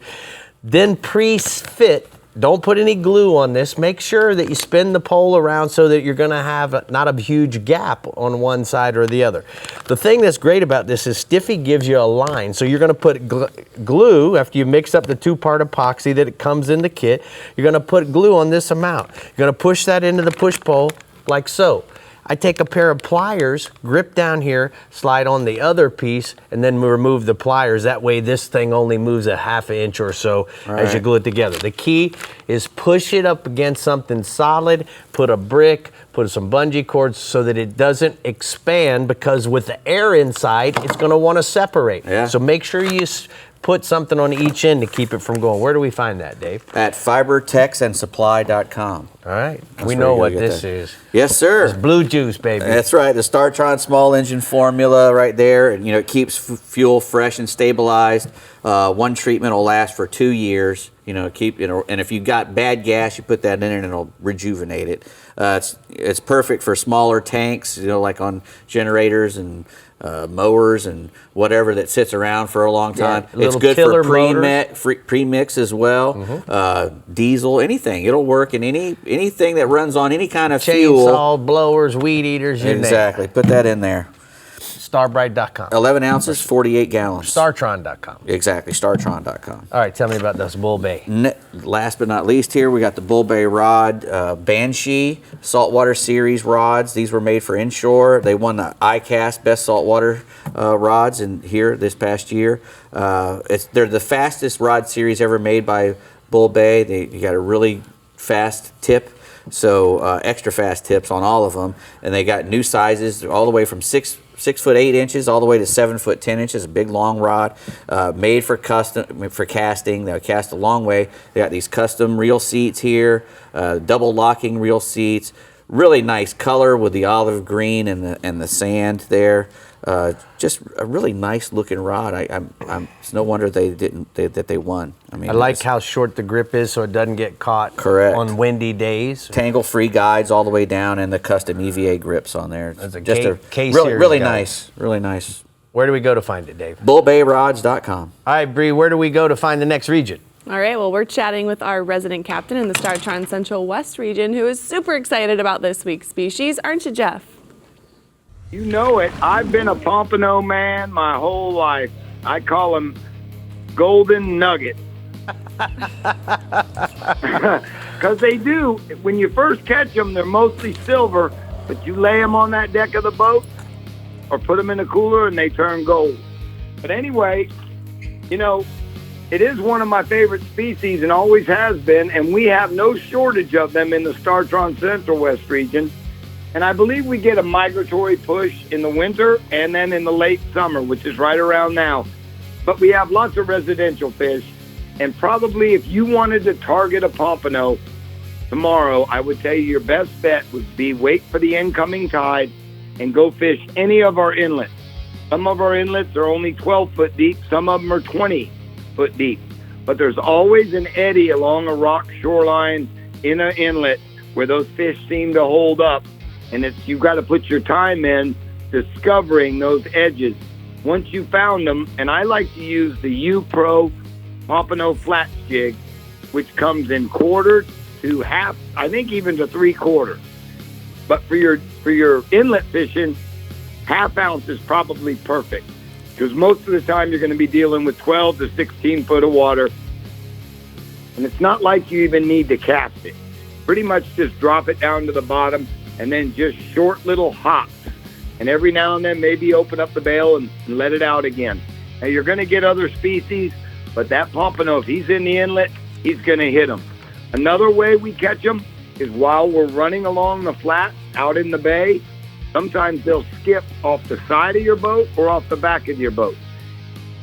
Then pre-fit. Don't put any glue on this. Make sure that you spin the pole around so that you're going to have not a huge gap on one side or the other. The thing that's great about this is Stiffy gives you a line. So you're going to put glue after you mix up the 2-part epoxy that it comes in the kit. You're going to put glue on this amount. You're going to push that into the push pole like so. I take a pair of pliers, grip down here, slide on the other piece, and then remove the pliers. That way this thing only moves a ½ inch or so as you glue it together. The key is push it up against something solid, put a brick, put some bungee cords so that it doesn't expand, because with the air inside, it's going to want to separate. Yeah. So make sure you put something on each end to keep it from going. Where do we find that, Dave? At fibertexandsupply.com. All right. That's We where know you what get this that. is. Yes, sir. It's blue juice, baby. That's right. The StarTron small engine formula right there. And, it keeps fuel fresh and stabilized. One treatment will last for 2 years. And if you got bad gas, you put that in and it'll rejuvenate it. It's perfect for smaller tanks, like on generators and mowers and whatever that sits around for a long time. Yeah, it's good killer for premix as well. Diesel, anything. It'll work in anything that runs on any kind of fuel. Chainsaw, blowers, weed eaters, you name it. Exactly. Put that in there. Starbright.com. 11 ounces, 48 gallons. Startron.com. Exactly, Startron.com. All right, tell me about this Bull Bay. Last but not least here, we got the Bull Bay rod, Banshee Saltwater Series rods. These were made for inshore. They won the ICAST Best Saltwater rods here this past year. They're the fastest rod series ever made by Bull Bay. You got a really fast tip. So extra fast tips on all of them. And they got new sizes all the way from 6 foot 8 inches all the way to 7 foot 10 inches, a big long rod, made for casting. They'll cast a long way. They got these custom reel seats here, double locking reel seats. Really nice color with the olive green and the sand there. Just a really nice looking rod. It's no wonder that they won. I like how short the grip is so it doesn't get caught on windy days. Tangle-free guides all the way down and the custom EVA grips on there. That's really nice. Really nice. Where do we go to find it, Dave? BullBayRods.com. All right, Brie, where do we go to find the next region? All right, well, we're chatting with our resident captain in the StarTron Central West region who is super excited about this week's species. Aren't you, Jeff? You know it. I've been a Pompano man my whole life. I call them golden nuggets. Because they do. When you first catch them, they're mostly silver, but you lay them on that deck of the boat or put them in a cooler and they turn gold. But anyway, it is one of my favorite species and always has been, and we have no shortage of them in the StarTron Central West region. And I believe we get a migratory push in the winter and then in the late summer, which is right around now. But we have lots of residential fish. And probably if you wanted to target a pompano tomorrow, I would tell you your best bet would be wait for the incoming tide and go fish any of our inlets. Some of our inlets are only 12 foot deep. Some of them are 20 foot deep. But there's always an eddy along a rock shoreline in an inlet where those fish seem to hold up. And you've got to put your time in discovering those edges. Once you found them, and I like to use the U-Pro Pompano Flats Jig, which comes in quarter to half, I think even to 3/4. But for your inlet fishing, half ounce is probably perfect. Because most of the time you're going to be dealing with 12 to 16 foot of water. And it's not like you even need to cast it. Pretty much just drop it down to the bottom and then just short little hops. And every now and then maybe open up the bail and let it out again. Now you're going to get other species, but that pompano, if he's in the inlet, he's going to hit them. Another way we catch them is while we're running along the flat out in the bay. Sometimes they'll skip off the side of your boat or off the back of your boat.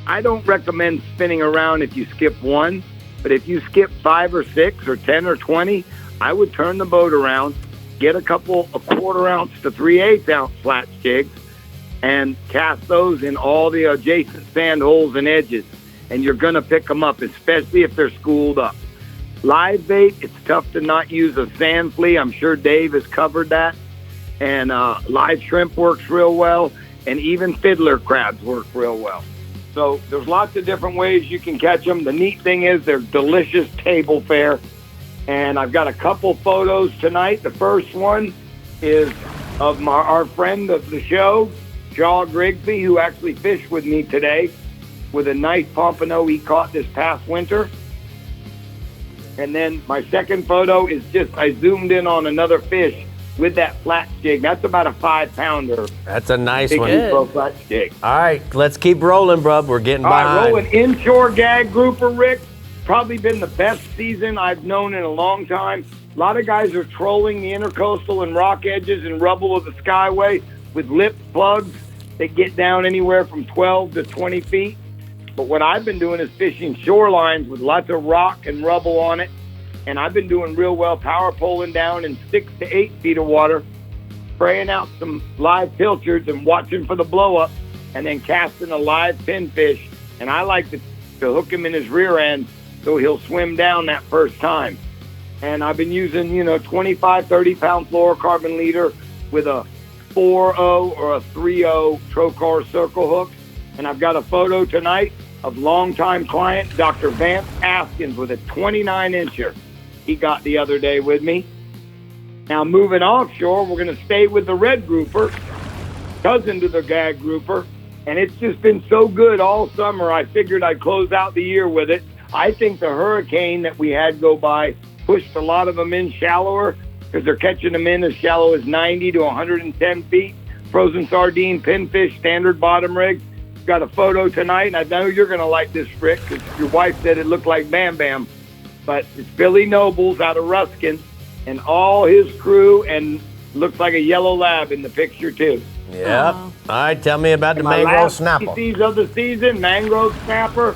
I don't recommend spinning around if you skip one, but if you skip 5 or 6 or 10 or 20, I would turn the boat around, get a 1/4 ounce to 3/8 ounce flats jigs, and cast those in all the adjacent sand holes and edges. And you're going to pick them up, especially if they're schooled up. Live bait, it's tough to not use a sand flea. I'm sure Dave has covered that. And live shrimp works real well, and even fiddler crabs work real well. So there's lots of different ways you can catch them. The neat thing is they're delicious table fare. And I've got a couple photos tonight. The first one is of our friend of the show, Shaw Grigsby, who actually fished with me today with a nice pompano he caught this past winter. And then my second photo is I zoomed in on another fish with that flat jig. That's about a 5-pounder. That's a nice one. Big flat jig. All right, let's keep rolling, bub. We're getting behind. All right, rolling inshore gag grouper, Rick. Probably been the best season I've known in a long time. A lot of guys are trolling the intercoastal and rock edges and rubble of the Skyway with lip plugs that get down anywhere from 12 to 20 feet. But what I've been doing is fishing shorelines with lots of rock and rubble on it. And I've been doing real well power poling down in 6 to 8 feet of water, spraying out some live pilchards and watching for the blow up, and then casting a live pinfish. And I like to hook him in his rear end so he'll swim down that first time. And I've been using, 25, 30-pound fluorocarbon leader with a 4-0 or a 3-0 Trocar circle hook. And I've got a photo tonight of longtime client Dr. Vance Askins with a 29-incher he got the other day with me. Now moving offshore, we're going to stay with the red grouper, cousin to the gag grouper, and it's just been so good all summer. I figured I'd close out the year with it. I think the hurricane that we had go by pushed a lot of them in shallower because they're catching them in as shallow as 90 to 110 feet. Frozen sardine, pinfish, standard bottom rig. Got a photo tonight, and I know you're going to like this, Rick, because your wife said it looked like Bam Bam. But it's Billy Nobles out of Ruskin and all his crew, and looks like a yellow lab in the picture, too. Yep. All right, tell me about the My Mangrove last Snapper. species of the season, Mangrove Snapper.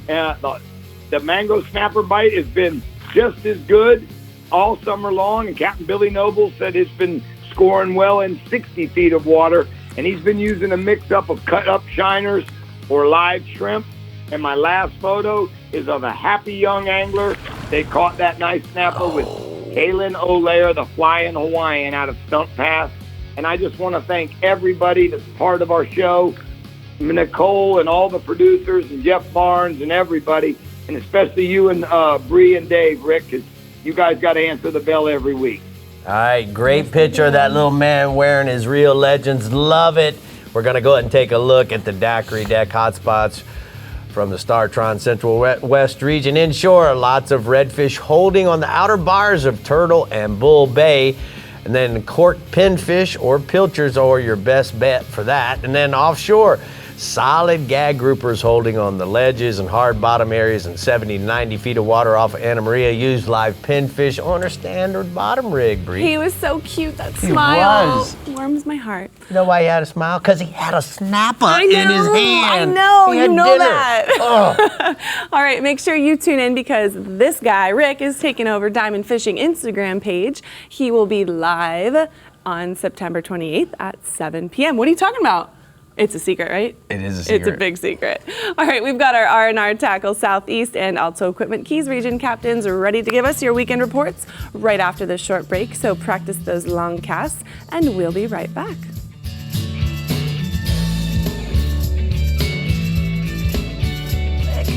The Mangrove Snapper bite has been just as good all summer long, and Captain Billy Nobles said it's been scoring well in 60 feet of water, and he's been using a mix-up of cut-up shiners or live shrimp. And my last photo is of a happy young angler. They caught that nice snapper with Kaylin O'Lear, the Flying Hawaiian out of Stump Pass. And I just want to thank everybody that's part of our show, Nicole and all the producers and Jeff Barnes and everybody, and especially you and Brie and Dave, Rick, because you guys got to answer the bell every week. All right, great picture of that little man wearing his Real Legends. Love it. We're going to go ahead and take a look at the Daiquiri deck hotspots from the Startron Central West region inshore. Lots of redfish holding on the outer bars of Turtle and Bull Bay. And then cork pinfish or pilchards are your best bet for that. And then offshore, solid gag groupers holding on the ledges and hard bottom areas and 70 to 90 feet of water off of Anna Maria. Used live pinfish on her standard bottom rig, Brie. He was so cute. That smile was. warms my heart. You know why he had a smile? Because he had a snapper I know, in his hand. I know, He you had know dinner. that. Oh. All right, make sure you tune in because this guy, Rick, is taking over Diamond Fishing Instagram page. He will be live on September 28th at 7 p.m. What are you talking about? It's a secret, right? It is a secret. It's a big secret. All right, we've got our R&R Tackle Southeast and Alto Equipment Keys region captains ready to give us your weekend reports right after this short break. So practice those long casts, and we'll be right back.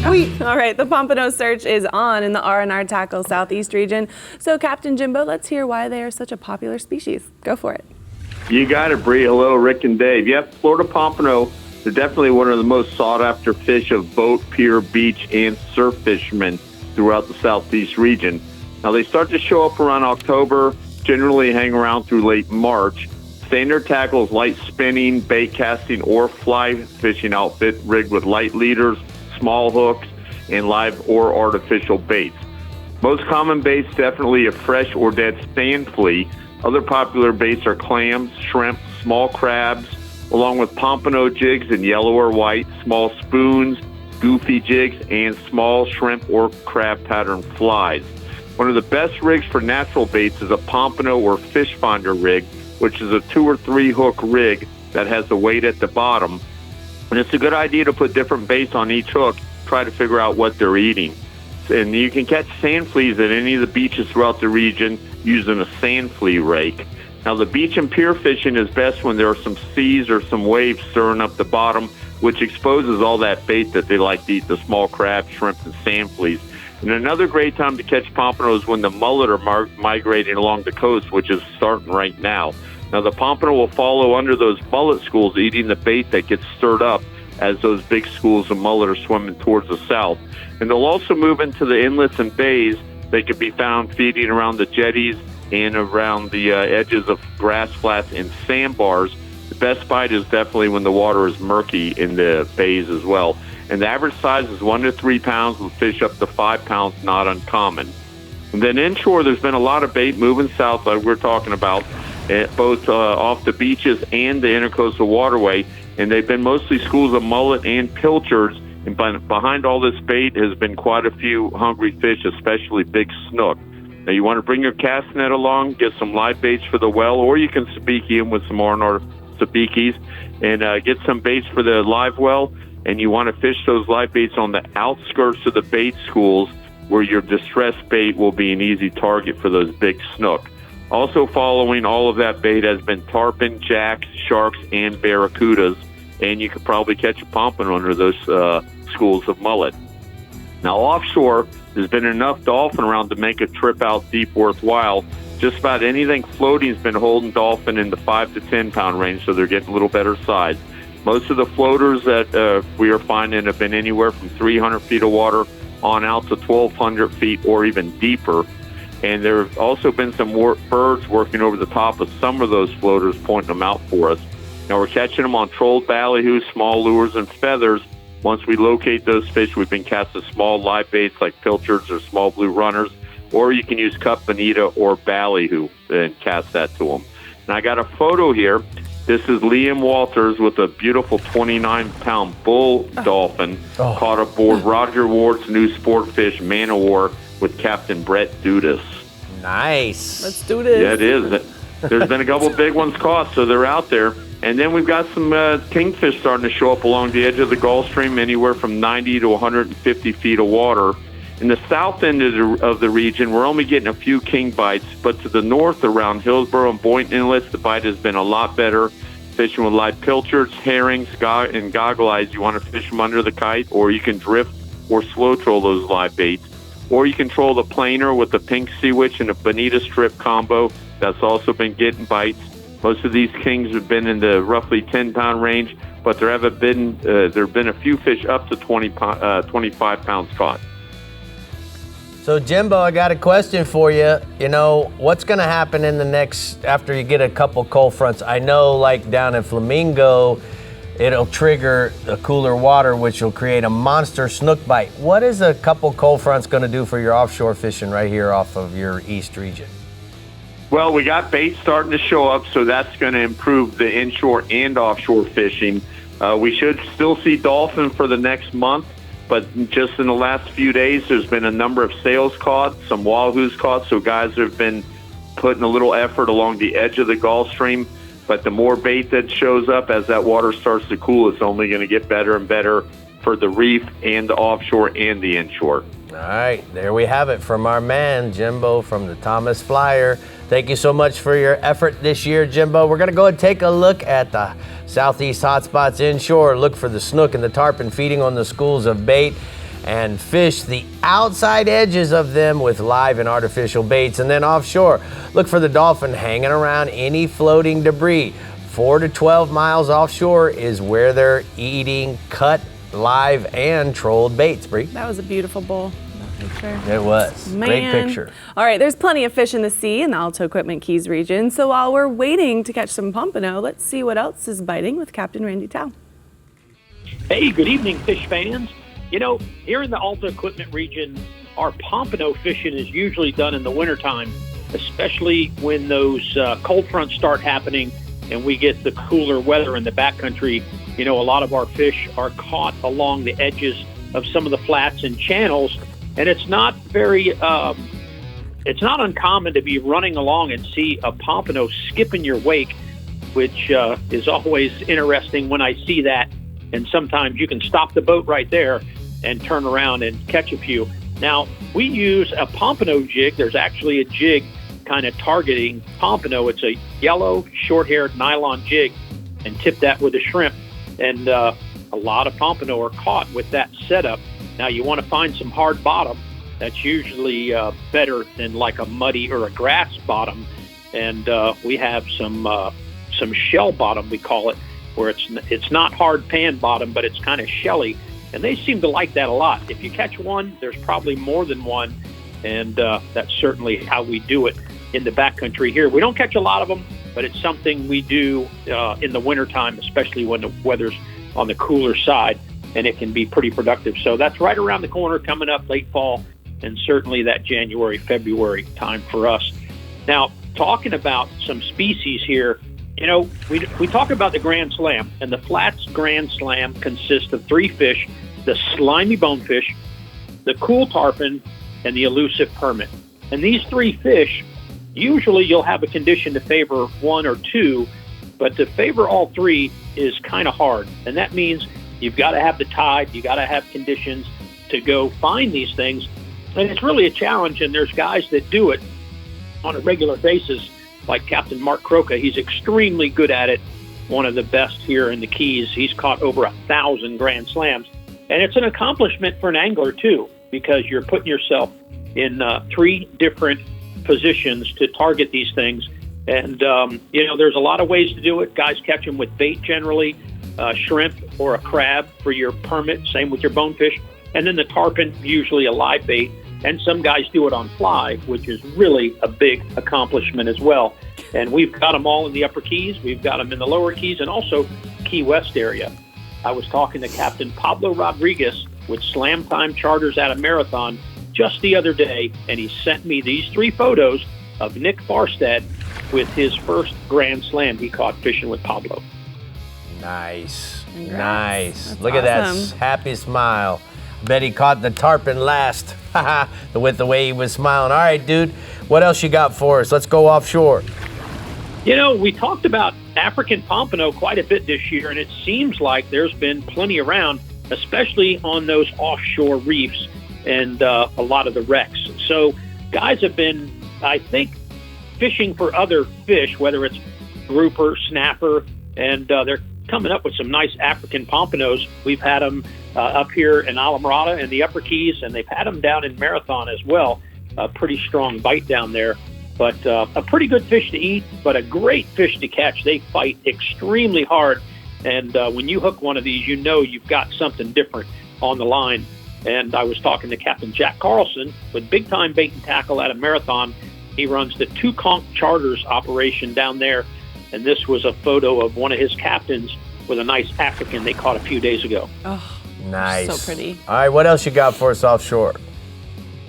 All right, the Pompano search is on in the R&R Tackle Southeast region. So Captain Jimbo, let's hear why they are such a popular species. Go for it. You got it, Brie. Hello, Rick and Dave. Yep, Florida Pompano, they're definitely one of the most sought-after fish of boat, pier, beach, and surf fishermen throughout the Southeast region. Now, they start to show up around October, generally hang around through late March. Standard tackle is light spinning, bait casting, or fly fishing outfit rigged with light leaders, small hooks, and live or artificial baits. Most common baits, definitely a fresh or dead sand flea. Other popular baits are clams, shrimp, small crabs, along with pompano jigs in yellow or white, small spoons, goofy jigs, and small shrimp or crab pattern flies. One of the best rigs for natural baits is a pompano or fish finder rig, which is a 2 or 3 hook rig that has the weight at the bottom. And it's a good idea to put different baits on each hook, try to figure out what they're eating. And you can catch sand fleas at any of the beaches throughout the region using a sand flea rake. Now, the beach and pier fishing is best when there are some seas or some waves stirring up the bottom, which exposes all that bait that they like to eat, the small crab, shrimp, and sand fleas. And another great time to catch pompano is when the mullet are migrating along the coast, which is starting right now. Now, the pompano will follow under those mullet schools, eating the bait that gets stirred up as those big schools of mullet are swimming towards the south. And they'll also move into the inlets and bays. They can be found feeding around the jetties and around the edges of grass flats and sandbars. The best bite is definitely when the water is murky in the bays as well. And the average size is 1 to 3 pounds with fish up to 5 pounds, not uncommon. And then inshore, there's been a lot of bait moving south, like we're talking about, both off the beaches and the intercoastal waterway. And they've been mostly schools of mullet and pilchards And behind all this bait has been quite a few hungry fish, especially big snook. Now, you want to bring your cast net along, get some live baits for the well, or you can sabiki in with some R&R sabikis and get some baits for the live well. And you want to fish those live baits on the outskirts of the bait schools where your distressed bait will be an easy target for those big snook. Also following all of that bait has been tarpon, jacks, sharks, and barracudas, and you could probably catch a pompano under those schools of mullet. Now, offshore, there's been enough dolphin around to make a trip out deep worthwhile. Just about anything floating has been holding dolphin in the 5 to 10 pound range, so they're getting a little better size. Most of the floaters that we are finding have been anywhere from 300 feet of water on out to 1,200 feet or even deeper. And there have also been some birds working over the top of some of those floaters, pointing them out for us. Now, we're catching them on trolled ballyhoo, small lures, and feathers. Once we locate those fish, we've been casting small live baits like pilchards or small blue runners, or you can use cup bonita or ballyhoo and cast that to them. And I got a photo here. This is Liam Walters with a beautiful 29-pound bull dolphin caught aboard Roger Ward's new Sportfish Man o' War with Captain Brett Dudas. Nice. Let's do this. Yeah, it is. There's been a couple big ones caught, so they're out there. And then we've got some kingfish starting to show up along the edge of the Gulf Stream, anywhere from 90 to 150 feet of water. In the south end of the region, we're only getting a few king bites, but to the north around Hillsborough and Boynton Inlets, the bite has been a lot better. Fishing with live pilchards, herrings, and goggle eyes, you want to fish them under the kite, or you can drift or slow troll those live baits. Or you can troll the planer with the pink sea witch and a bonita strip combo. That's also been getting bites. Most of these kings have been in the roughly 10-pound range, but there have been a few fish up to 25 pounds caught. So, Jimbo, I got a question for you. You know, what's going to happen in the next, after you get a couple cold fronts? I know, like down in Flamingo, it'll trigger the cooler water, which will create a monster snook bite. What is a couple cold fronts going to do for your offshore fishing right here off of your east region? Well, we got bait starting to show up, so that's going to improve the inshore and offshore fishing. We should still see dolphin for the next month, but just in the last few days, there's been a number of sails caught, some wahoos caught, so guys have been putting a little effort along the edge of the Gulf Stream. But the more bait that shows up as that water starts to cool, it's only going to get better and better for the reef and the offshore and the inshore. All right, there we have it from our man, Jimbo from the Thomas Flyer. Thank you so much for your effort this year, Jimbo. We're going to go and take a look at the southeast hotspots inshore. Look for the snook and the tarpon feeding on the schools of bait and fish the outside edges of them with live and artificial baits. And then offshore, look for the dolphin hanging around any floating debris. 4 to 12 miles offshore is where they're eating cut, live, and trolled baits, Brie. That was a beautiful bowl. Picture. It was. Man. Great picture. All right, there's plenty of fish in the sea in the Alto Equipment Keys region. So while we're waiting to catch some pompano, let's see what else is biting with Captain Randy Tao. Hey, good evening, fish fans. You know, here in the Alta Equipment region, our pompano fishing is usually done in the wintertime, especially when those cold fronts start happening and we get the cooler weather in the backcountry. You know, a lot of our fish are caught along the edges of some of the flats and channels, and it's not very, it's not uncommon to be running along and see a pompano skipping your wake, which is always interesting when I see that. And sometimes you can stop the boat right there and turn around and catch a few. Now, we use a pompano jig. There's actually a jig kind of targeting pompano. It's a yellow, short-haired nylon jig, and tip that with a shrimp. And a lot of pompano are caught with that setup. Now, you want to find some hard bottom. That's usually better than like a muddy or a grass bottom. And we have some shell bottom, we call it, where it's not hard pan bottom, but it's kind of shelly. And they seem to like that a lot. If you catch one, there's probably more than one. And that's certainly how we do it in the backcountry here. We don't catch a lot of them, but it's something we do in the wintertime, especially when the weather's on the cooler side, and it can be pretty productive. So that's right around the corner, coming up late fall, and certainly that January, February time for us. Now, talking about some species here, we talk about the Grand Slam, and the Flats Grand Slam consists of 3 fish: the slimy bonefish, the cool tarpon, and the elusive permit. And these 3 fish, usually you'll have a condition to favor 1 or 2, but to favor all 3 is kind of hard. And that means you've got to have the tide, you got to have conditions to go find these things. And it's really a challenge, and there's guys that do it on a regular basis, like Captain Mark Croca. He's extremely good at it, one of the best here in the Keys. He's caught over 1,000 Grand Slams. And it's an accomplishment for an angler, too, because you're putting yourself in 3 different positions to target these things. And, there's a lot of ways to do it. Guys catch them with bait generally, shrimp or a crab for your permit, same with your bonefish. And then the tarpon, usually a live bait. And some guys do it on fly, which is really a big accomplishment as well. And we've got them all in the Upper Keys. We've got them in the Lower Keys and also Key West area. I was talking to Captain Pablo Rodriguez with Slam Time Charters at a Marathon just the other day, and he sent me these 3 photos of Nick Farstad with his first Grand Slam he caught fishing with Pablo. Nice. Congrats. Nice. That's Look at that awesome. happy smile. Bet he caught the tarpon last. With the way he was smiling. All right, dude. What else you got for us? Let's go offshore. We talked about African pompano quite a bit this year, and it seems like there's been plenty around, especially on those offshore reefs and a lot of the wrecks. So guys have been, I think, fishing for other fish, whether it's grouper, snapper, and they're coming up with some nice African pompanos. We've had them up here in Alamorada and the Upper Keys, and they've had them down in Marathon as well. A pretty strong bite down there, but a pretty good fish to eat, but a great fish to catch. They fight extremely hard, and when you hook one of these, you've got something different on the line. And I was talking to Captain Jack Carlson with Big Time Bait and Tackle at a Marathon. He runs the 2 Conch Charters operation down there, and this was a photo of one of his captains with a nice African they caught a few days ago. Oh, nice. so pretty. All right, what else you got for us offshore?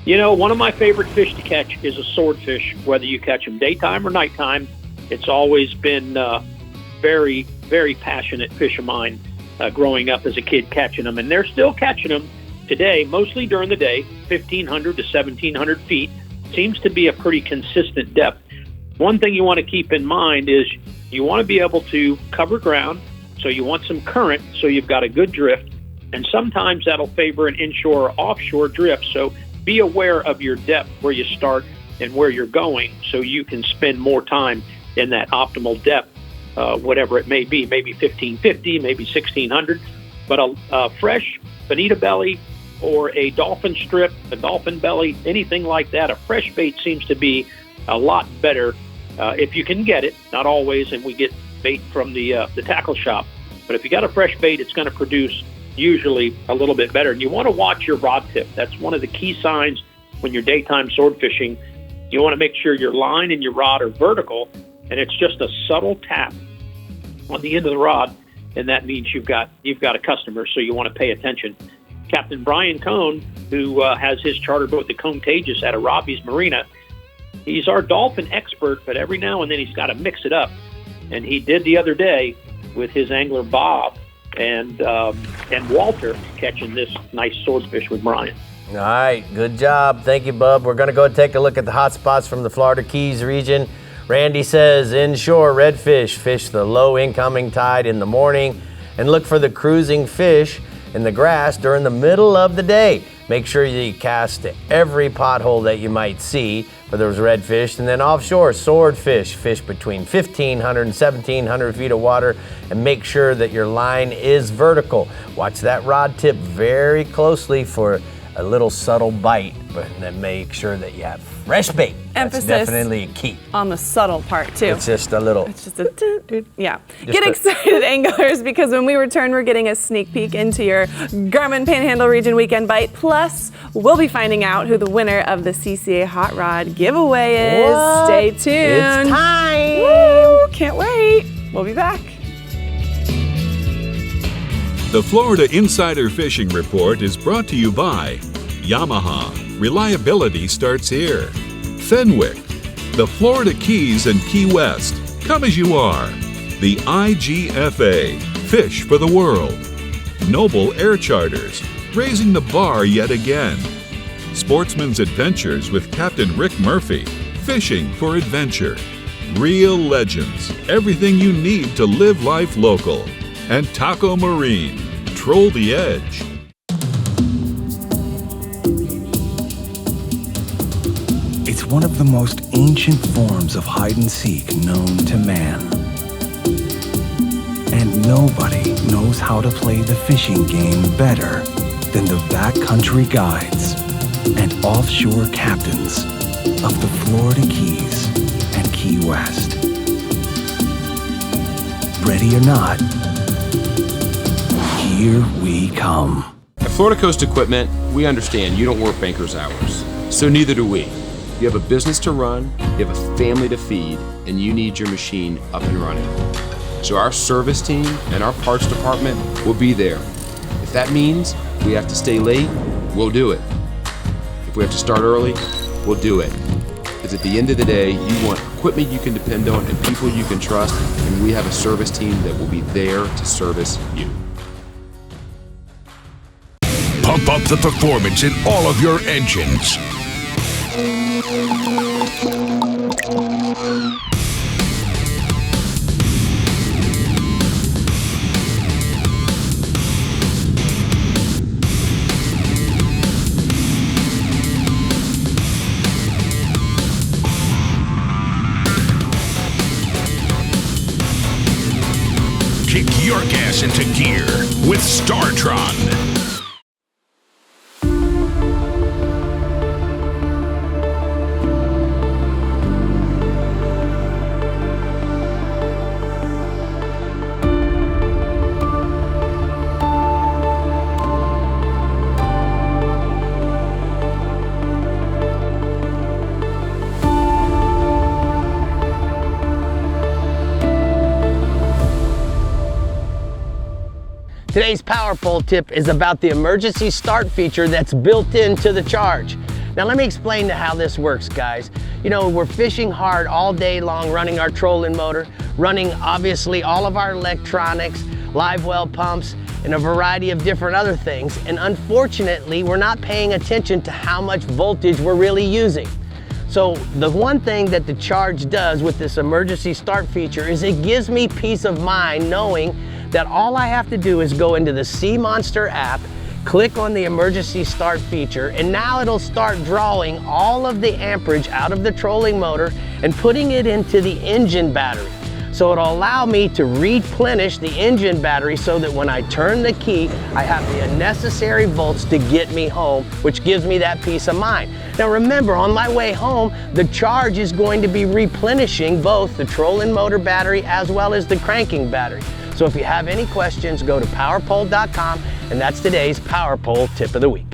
One of my favorite fish to catch is a swordfish, whether you catch them daytime or nighttime. It's always been very, very passionate fish of mine growing up as a kid catching them, and they're still catching them today, mostly during the day. 1,500 to 1,700 feet seems to be a pretty consistent depth. One thing you want to keep in mind is you want to be able to cover ground, so you want some current, so you've got a good drift, and sometimes that'll favor an inshore or offshore drift. So be aware of your depth, where you start and where you're going, so you can spend more time in that optimal depth, whatever it may be, maybe 1,550, maybe 1,600. But a fresh bonita belly or a dolphin strip, a dolphin belly, anything like that, a fresh bait seems to be a lot better if you can get it. Not always, and we get bait from the tackle shop. But if you got a fresh bait, it's going to produce usually a little bit better. And you want to watch your rod tip. That's one of the key signs when you're daytime sword fishing. You want to make sure your line and your rod are vertical, and it's just a subtle tap on the end of the rod, and that means you've got a customer, so you want to pay attention. Captain Brian Cohn, who has his charter boat, the Contagious, at a Robbie's Marina, he's our dolphin expert, but every now and then he's got to mix it up. And he did the other day with his angler Bob and Walter catching this nice swordfish with Brian. All right, good job. Thank you, Bub. We're going to go take a look at the hot spots from the Florida Keys region. Randy says inshore redfish fish the low incoming tide in the morning and look for the cruising fish in the grass during the middle of the day. Make sure you cast every pothole that you might see for those redfish. And then offshore, swordfish fish between 1,500 and 1,700 feet of water, and make sure that your line is vertical. Watch that rod tip very closely for a little subtle bite, but then make sure that you have fresh bait. Emphasis That's definitely a key. on the subtle part too. It's just a little. It's just a yeah. Get excited, anglers, because when we return, we're getting a sneak peek into your Garmin Panhandle Region Weekend Bite. Plus, we'll be finding out who the winner of the CCA Hot Rod giveaway is. What? Stay tuned. It's time. Woo! Can't wait. We'll be back. The Florida Insider Fishing Report is brought to you by Yamaha. Reliability starts here. Fenwick. The Florida Keys and Key West. Come as you are. The IGFA, Fish for the World. Noble Air Charters, raising the bar yet again. Sportsman's Adventures with Captain Rick Murphy, fishing for adventure. Real Legends, everything you need to live life local. And Taco Marine, troll the edge. It's one of the most ancient forms of hide-and-seek known to man. And nobody knows how to play the fishing game better than the backcountry guides and offshore captains of the Florida Keys and Key West. Ready or not, here we come. At Florida Coast Equipment, we understand you don't work banker's hours, so neither do we. You have a business to run, you have a family to feed, and you need your machine up and running. So our service team and our parts department will be there. If that means we have to stay late, we'll do it. If we have to start early, we'll do it. Because at the end of the day, you want equipment you can depend on and people you can trust, and we have a service team that will be there to service you. Pump up the performance in all of your engines. Kick your gas into gear with StarTron. Today's Power Pole tip is about the emergency start feature that's built into the charge. Now let me explain how this works, guys. You know, we're fishing hard all day long, running our trolling motor, running obviously all of our electronics, live well pumps, and a variety of different other things. And unfortunately, we're not paying attention to how much voltage we're really using. So the one thing that the charge does with this emergency start feature is it gives me peace of mind knowing that all I have to do is go into the Sea Monster app, click on the emergency start feature, and now it'll start drawing all of the amperage out of the trolling motor and putting it into the engine battery. So it'll allow me to replenish the engine battery so that when I turn the key, I have the necessary volts to get me home, which gives me that peace of mind. Now remember, on my way home, the charge is going to be replenishing both the trolling motor battery as well as the cranking battery. So if you have any questions, go to powerpole.com, and that's today's Power Pole tip of the week.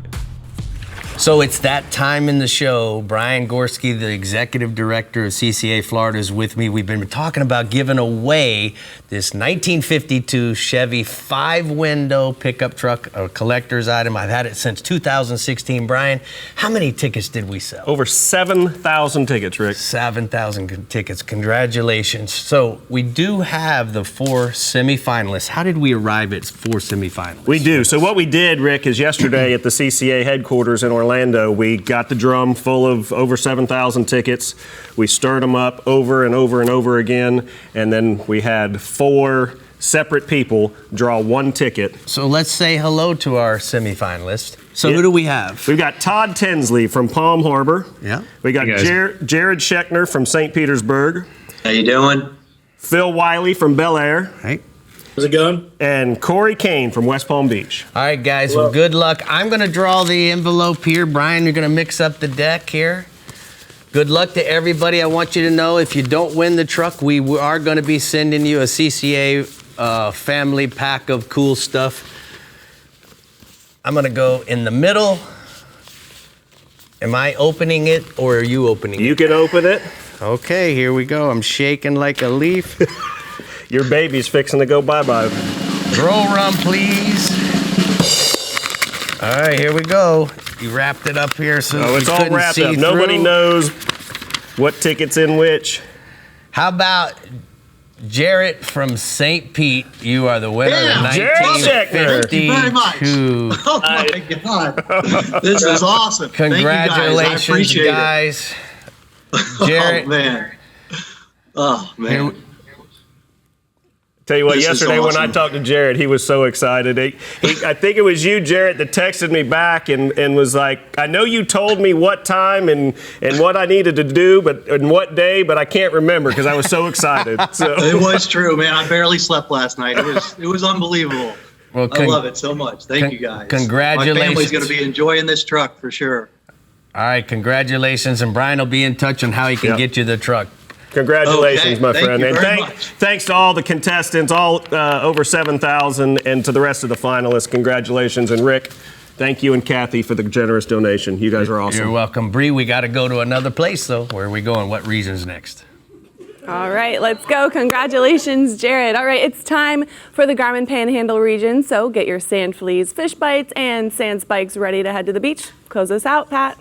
So it's that time in the show. Brian Gorski, the executive director of CCA Florida, is with me. We've been talking about giving away this 1952 Chevy 5-window pickup truck, a collector's item. I've had it since 2016. Brian, how many tickets did we sell? Over 7,000 tickets, Rick. 7,000 tickets. Congratulations. So we do have the 4 semi-finalists. How did we arrive at 4 semi-finalists? We do. So what we did, Rick, is yesterday at the CCA headquarters in Orlando, we got the drum full of over 7,000 tickets. We stirred them up over and over and over again, and then we had 4 separate people draw 1 ticket. So let's say hello to our semi-finalists. So who do we have? We've got Todd Tinsley from Palm Harbor. Yeah. We got Jared Scheckner from St. Petersburg. How you doing? Phil Wiley from Bel Air. Right. How's it going? And Corey Kane from West Palm Beach. All right, guys, well, good luck. I'm going to draw the envelope here. Brian, you're going to mix up the deck here. Good luck to everybody. I want you to know if you don't win the truck, we are going to be sending you a CCA family pack of cool stuff. I'm going to go in the middle. Am I opening it or are you opening it? You can open it. Okay, here we go. I'm shaking like a leaf. Your baby's fixing to go bye-bye. Roll run, please. All right, here we go. You wrapped it up here so it's all wrapped up. Nobody knows what ticket's in which. How about Jarrett from St. Pete, you are the winner of the Jarrett Scheckner. 1952. Thank you very much. Oh my God. This is awesome. Congratulations, Thank you guys. Jarrett. Oh man. Oh man. Tell you what, This is yesterday when I awesome. talked to Jared, he was so excited. I think it was you, Jared, that texted me back and was like, I know you told me what time and what I needed to do, and what day, but I can't remember because I was so excited. So. It was true, man. I barely slept last night. It was unbelievable. Well, I love it so much. Thank you guys. Congratulations. My family's going to be enjoying this truck for sure. All right, congratulations. And Brian will be in touch on how he can get you the truck. Congratulations, Okay, my thank friend. you And very much. thanks to all the contestants, all over 7,000, and to the rest of the finalists. Congratulations. And Rick, thank you and Kathy for the generous donation. You guys are awesome. You're welcome. Bree, we got to go to another place, though. Where are we going? What region's next? All right, let's go. Congratulations, Jared. All right, it's time for the Garmin Panhandle region, so get your sand fleas, fish bites, and sand spikes ready to head to the beach. Close us out, Pat.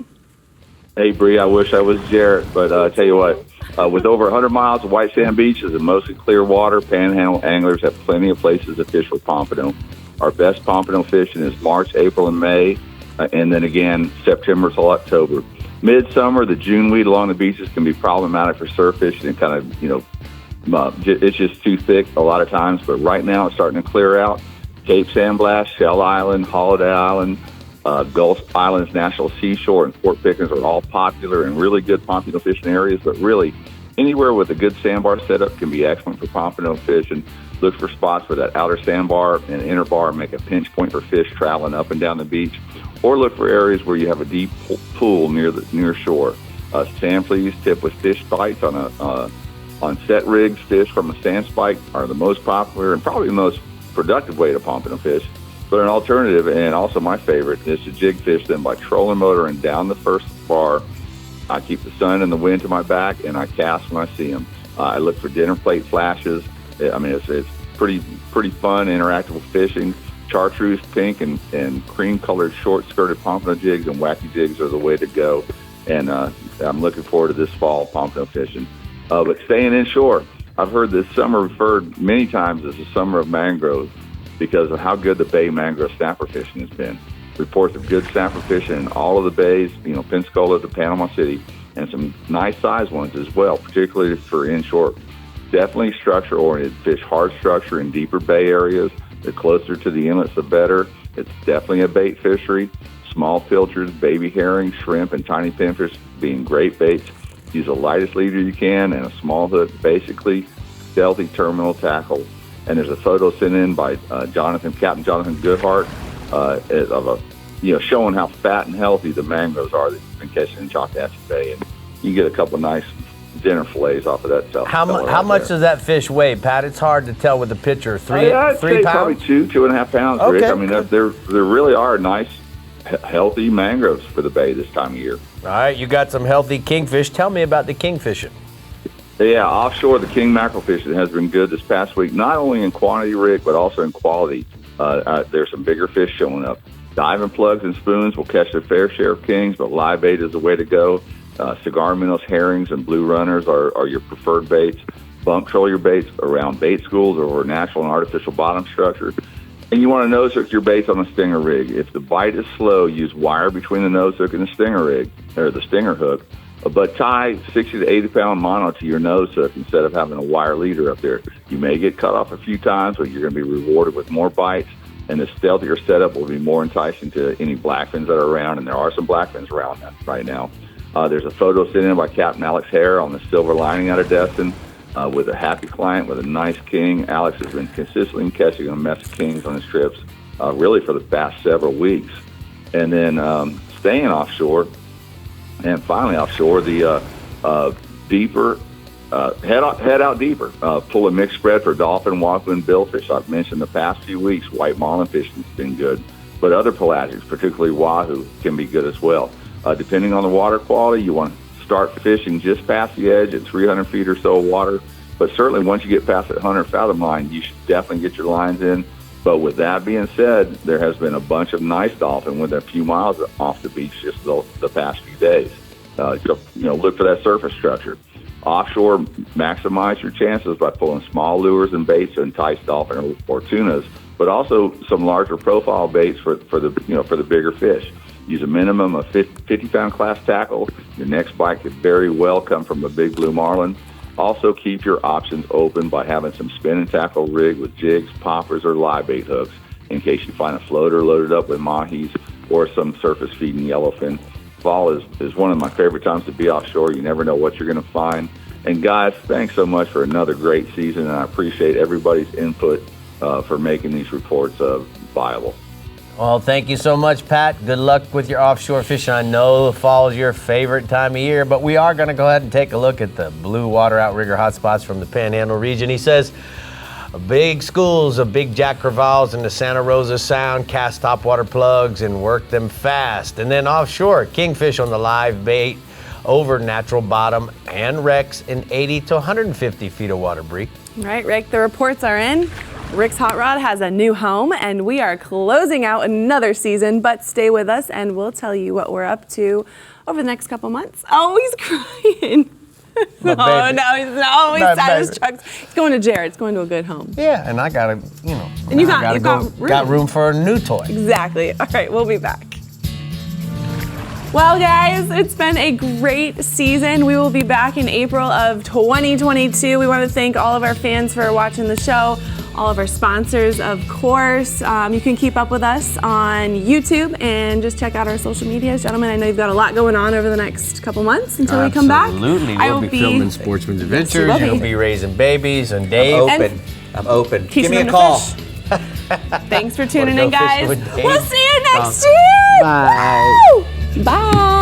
Hey, Bree, I wish I was Jarrett, but tell you what, with over 100 miles of white sand beaches and mostly clear water, Panhandle anglers have plenty of places to fish with pompano. Our best pompano fishing is March, April, and May, and then again, September till October. Midsummer, the June weed along the beaches can be problematic for surf fishing and kind of, it's just too thick a lot of times, but right now it's starting to clear out. Cape Sandblast, Shell Island, Holiday Island, Gulf Islands National Seashore, and Fort Pickens are all popular and really good pompano fishing areas, but really anywhere with a good sandbar setup can be excellent for pompano fishing. Look for spots where that outer sandbar and inner bar make a pinch point for fish traveling up and down the beach, or look for areas where you have a deep pool near shore. Sand fleas tipped with fish bites on set rigs. Fish from a sand spike are the most popular and probably the most productive way to pompano fish. But an alternative, and also my favorite, is to jig fish them by trolling motor and down the first bar. I keep the sun and the wind to my back, and I cast when I see them. I look for dinner plate flashes. I mean, it's pretty fun, interactive fishing. Chartreuse, pink, and cream-colored short-skirted pompano jigs and wacky jigs are the way to go. And I'm looking forward to this fall pompano fishing. But staying inshore, I've heard this summer referred many times as the summer of mangroves, because of how good the Bay Mangrove Snapper fishing has been. Reports of good snapper fishing in all of the bays, Pensacola to Panama City, and some nice size ones as well, particularly for inshore. Definitely structure-oriented. Fish hard structure in deeper bay areas. The closer to the inlets, the better. It's definitely a bait fishery. Small pilchards, baby herring, shrimp, and tiny pinfish being great baits. Use the lightest leader you can and a small hook, basically stealthy terminal tackle. And there's a photo sent in by Captain Jonathan Goodhart showing how fat and healthy the mangroves are that you've been catching in Choctaw Bay. And you get a couple of nice dinner fillets off of that stuff. How much does that fish weigh, Pat? It's hard to tell with the picture. Three I'd say pounds? probably 2.5 pounds, Okay, Rick. I mean, there really are nice, healthy mangroves for the bay this time of year. All right, you got some healthy kingfish. Tell me about the kingfishing. Yeah, offshore, the king mackerel fishing has been good this past week, not only in quantity, Rick, but also in quality. There's some bigger fish showing up. Diving plugs and spoons will catch their fair share of kings, but live bait is the way to go. Cigar minnows, herrings, and blue runners are your preferred baits. Bump troll your baits around bait schools or over natural and artificial bottom structure. And you want to nose hook your baits on a stinger rig. If the bite is slow, use wire between the nose hook and the stinger rig, or the stinger hook. But tie 60 to 80 pound mono to your nose hook instead of having a wire leader up there. You may get cut off a few times, but you're going to be rewarded with more bites. And the stealthier setup will be more enticing to any blackfins that are around, and there are some blackfins around right now. There's a photo sent in by Captain Alex Hare on the silver lining out of Destin with a happy client with a nice king. Alex has been consistently catching a mess of kings on his trips, really for the past several weeks. And then staying offshore, and finally offshore, the deeper, head out deeper. Pull a mixed spread for dolphin, wahoo, and billfish. I've mentioned the past few weeks, white marlin fishing has been good, but other pelagics, particularly wahoo, can be good as well. Depending on the water quality, you want to start fishing just past the edge at 300 feet or so of water. But certainly once you get past that 100 fathom line, you should definitely get your lines in. But with that being said, there has been a bunch of nice dolphin within a few miles off the beach just the past few days. Look for that surface structure. Offshore, maximize your chances by pulling small lures and baits to entice dolphin or tunas, but also some larger profile baits for the bigger fish. Use a minimum of 50-pound class tackle. Your next bite could very well come from a big blue marlin. Also, keep your options open by having some spin and tackle rig with jigs, poppers, or live bait hooks in case you find a floater loaded up with mahis or some surface feeding yellowfin. Fall is one of my favorite times to be offshore. You never know what you're going to find. And guys, thanks so much for another great season, and I appreciate everybody's input for making these reports viable. Well, thank you so much, Pat. Good luck with your offshore fishing. I know the fall is your favorite time of year, but we are going to go ahead and take a look at the blue water outrigger hotspots from the Panhandle region. He says, big schools of big jack crevalles in the Santa Rosa Sound, cast topwater plugs and work them fast. And then offshore, kingfish on the live bait over natural bottom and wrecks in 80 to 150 feet of water, Brie. Right, Rick, the reports are in. Rick's Hot Rod has a new home, and we are closing out another season, but stay with us and we'll tell you what we're up to over the next couple months. Oh, he's crying. No, he's not. He's out of his trucks. He's going to Jared. It's going to a good home. Yeah, and I gotta, And you got room for a new toy. Exactly. All right, we'll be back. Well, guys, it's been a great season. We will be back in April of 2022. We want to thank all of our fans for watching the show, all of our sponsors, of course. You can keep up with us on YouTube and just check out our social medias. Gentlemen, I know you've got a lot going on over the next couple months until we come back. Absolutely. We'll be filming Sportsman's Adventures. Yes, You'll be raising babies. And Dave. I'm open. Give me a call. Thanks for tuning in, guys. We'll see you next year. Bye. Woo! Bye.